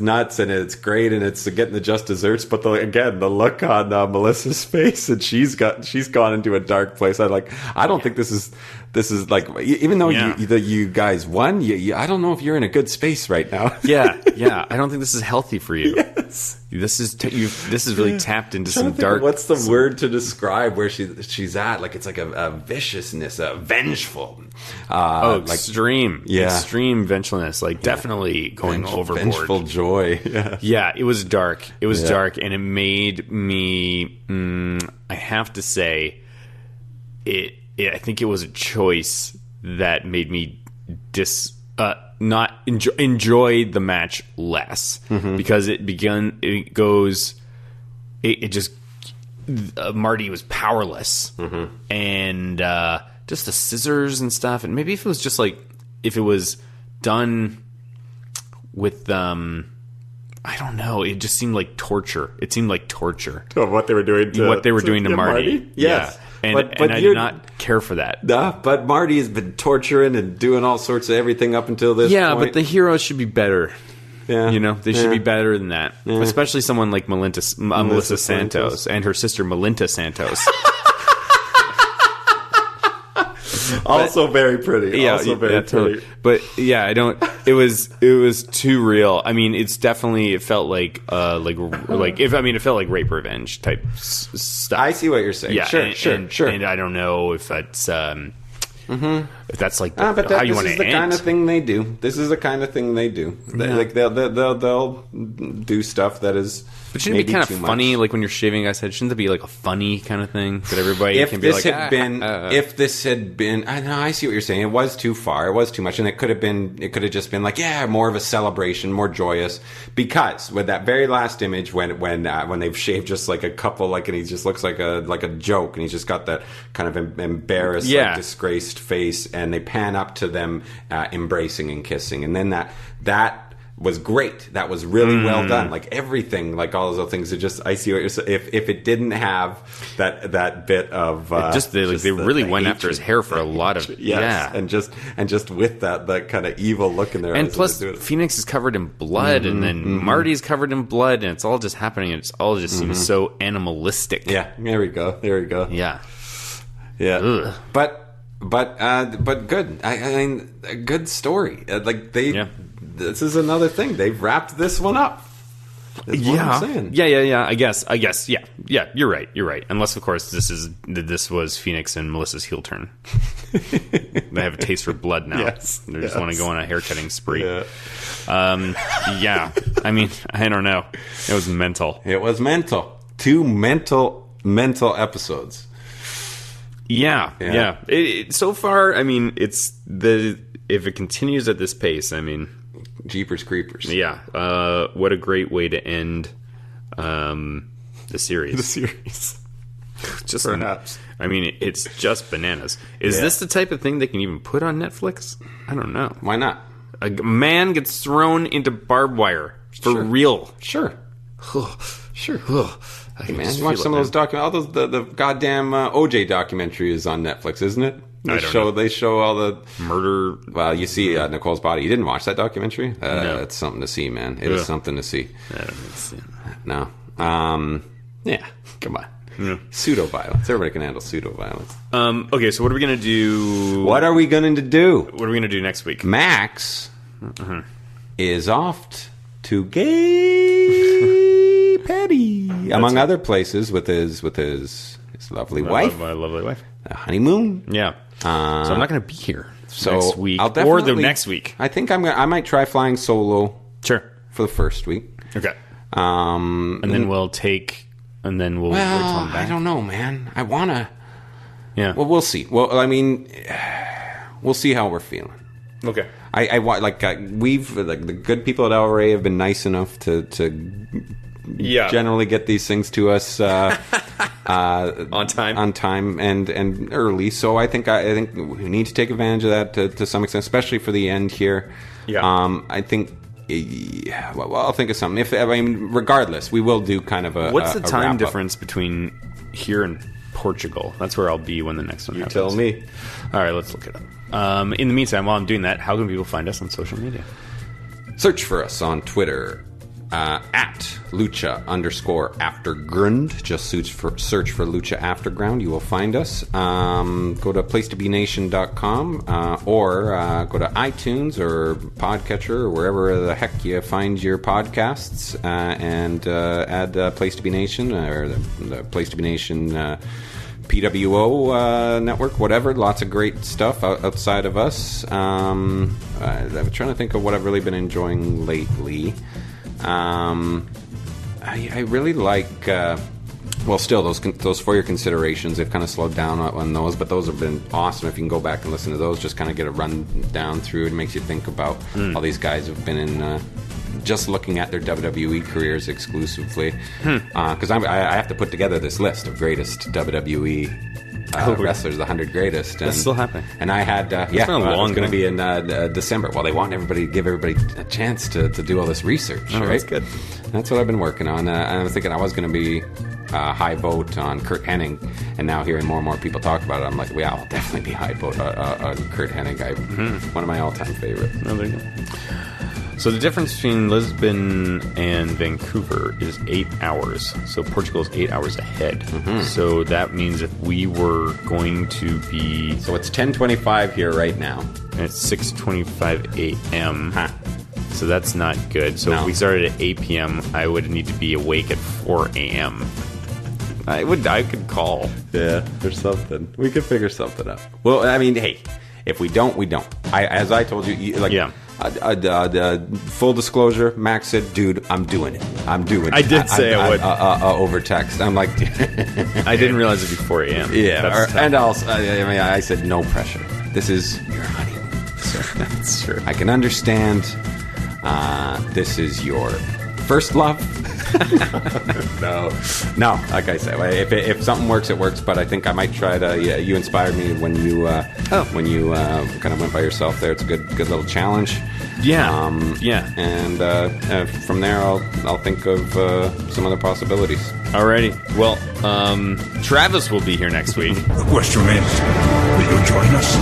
nuts, and it's great, and it's getting the just desserts. But the look on Melissa's face, and she's gone into a dark place. I don't think this is like, even though you guys won, I don't know if you're in a good space right now. Yeah. I don't think this is healthy for you. Yes. This is really tapped into some dark. What's the word to describe where she's at? Like, it's like a viciousness, a vengeful. Extreme. Yeah. Extreme vengefulness. Like, definitely going overboard. Vengeful joy. Yeah, it was dark. It was dark, and it made me. I have to say, I think it was a choice that made me not enjoy the match less, because Marty was powerless, and just the scissors and stuff, and maybe if it was done with I don't know, it just seemed like torture. It seemed like torture. Oh, what they were doing to Marty. Yes. Yeah. And I did not care for that. But Marty has been torturing and doing all sorts of everything up until this point. Yeah, but the heroes should be better. Yeah. They should be better than that. Yeah. Especially someone like Melissa Santos and her sister Melinta Santos. Also very pretty. Yeah, also very pretty. Totally. But yeah, I don't. It was too real. I mean, it felt like it felt like rape revenge type stuff. I see what you're saying. Yeah, sure. And I don't know if that's if that's like but how you want to end. This is the kind of thing they do. This is the kind of thing they do. They'll do stuff that is. But shouldn't it be kind of funny, like when you're shaving a guy's head? Shouldn't it be like a funny kind of thing that everybody can be like? If this had been, I see what you're saying. It was too far. It was too much, and it could have just been like, more of a celebration, more joyous. Because with that very last image, when they've shaved just like a couple, and he just looks like a joke, and he's just got that kind of embarrassed, disgraced face, and they pan up to them embracing and kissing, and then that was great. That was really well done. Like everything, like all those things are just. I see what you're saying. If it didn't have that bit of they really went after his hair for a lot of and just with that kind of evil look in there. And plus, Phoenix is covered in blood, and then Marty's covered in blood, and it's all just happening. It's all just seems so animalistic. Yeah, there we go. Yeah. Ugh. But good. I mean, a good story. This is another thing. They've wrapped this one up. That's what I'm saying. Yeah. I guess. Yeah. You're right. Unless, of course, this was Phoenix and Melissa's heel turn. They have a taste for blood now. Yes. They just want to go on a haircutting spree. Yeah. I mean, I don't know. It was mental. Two mental episodes. Yeah. So far, I mean, if it continues at this pace, I mean, Jeepers Creepers. Yeah. What a great way to end the series. Just Perhaps. I mean, it's just bananas. Is this the type of thing they can even put on Netflix? I don't know. Why not? A man gets thrown into barbed wire for real. Sure. Sure. Hey, man, you watch some of those documentaries. The goddamn OJ documentary is on Netflix, isn't it? They show all the murder. Well, you see Nicole's body. You didn't watch that documentary? No. It's something to see, man. It is something to see. I don't need to see it. No. Yeah. Come on. Yeah. Pseudo-violence. Everybody can handle pseudo-violence. Okay, so what are we going to do? What are we going to do? What are we going to do next week? Max is off to Gay Petty, among other places, with his lovely wife. My lovely wife. A honeymoon. Yeah. So I'm not going to be here next week. I'll definitely, or the next week. I think I might try flying solo. Sure. For the first week. Okay. And then we'll take... And then we'll come back. I don't know, man. I want to... Yeah. Well, we'll see. Well, I mean, we'll see how we're feeling. Okay. We've the good people at LRA have been nice enough to generally get these things to us on time and early. So I think we need to take advantage of that to some extent, especially for the end here. Yeah. I think. Well, I'll think of something. Regardless, we will do kind of a. What's the time wrap-up. difference between here and Portugal? That's where I'll be when the next one happens. You tell me. All right, let's look it up. In the meantime, while I'm doing that, how can people find us on social media? Search for us on Twitter at Lucha_Afterground. Just search for Lucha Afterground. You will find us. Go to placetobenation.com or go to iTunes or Podcatcher or wherever the heck you find your podcasts and add Place to Be Nation or the Place to Be Nation PWO network, whatever. Lots of great stuff outside of us. I'm trying to think of what I've really been enjoying lately. I really like. Still those for your considerations. They've kind of slowed down on those, but those have been awesome. If you can go back and listen to those, just kind of get a run down through. It makes you think about all these guys who've been in. Just looking at their WWE careers exclusively, because I have to put together this list of greatest WWE. Wrestlers, the 100 greatest. And, that's still happening. And I had, it's going to be in December. Well, they want give everybody a chance to do all this research, right? That's good. That's what I've been working on. And I was thinking I was going to be high vote on Kurt Hennig, and now hearing more and more people talk about it, I'm like, yeah, I'll definitely be high vote on Kurt Hennig. One of my all-time favorites. Oh, there you go. So the difference between Lisbon and Vancouver is 8 hours. So Portugal is 8 hours ahead. So that means if we were going to be... So it's 10:25 here right now. And it's 6:25 a.m. So that's not good. So if we started at 8 p.m., I would need to be awake at 4 a.m. I could call. Yeah, there's something. We could figure something out. Well, I mean, hey, if we don't, we don't. As I told you, full disclosure, Max said, dude, I'm doing it. I did say I would. Over text. I'm like... I didn't realize it'd be 4 a.m. Yeah. And also, I said, no pressure. This is your honeymoon. So that's true. I can understand this is your first love. No. Like I said, if something works, it works. But I think I might try to. Yeah, you inspired me when you kind of went by yourself there. It's a good little challenge. Yeah. And from there, I'll think of some other possibilities. Alrighty. Well, Travis will be here next week. The question is, will you join us?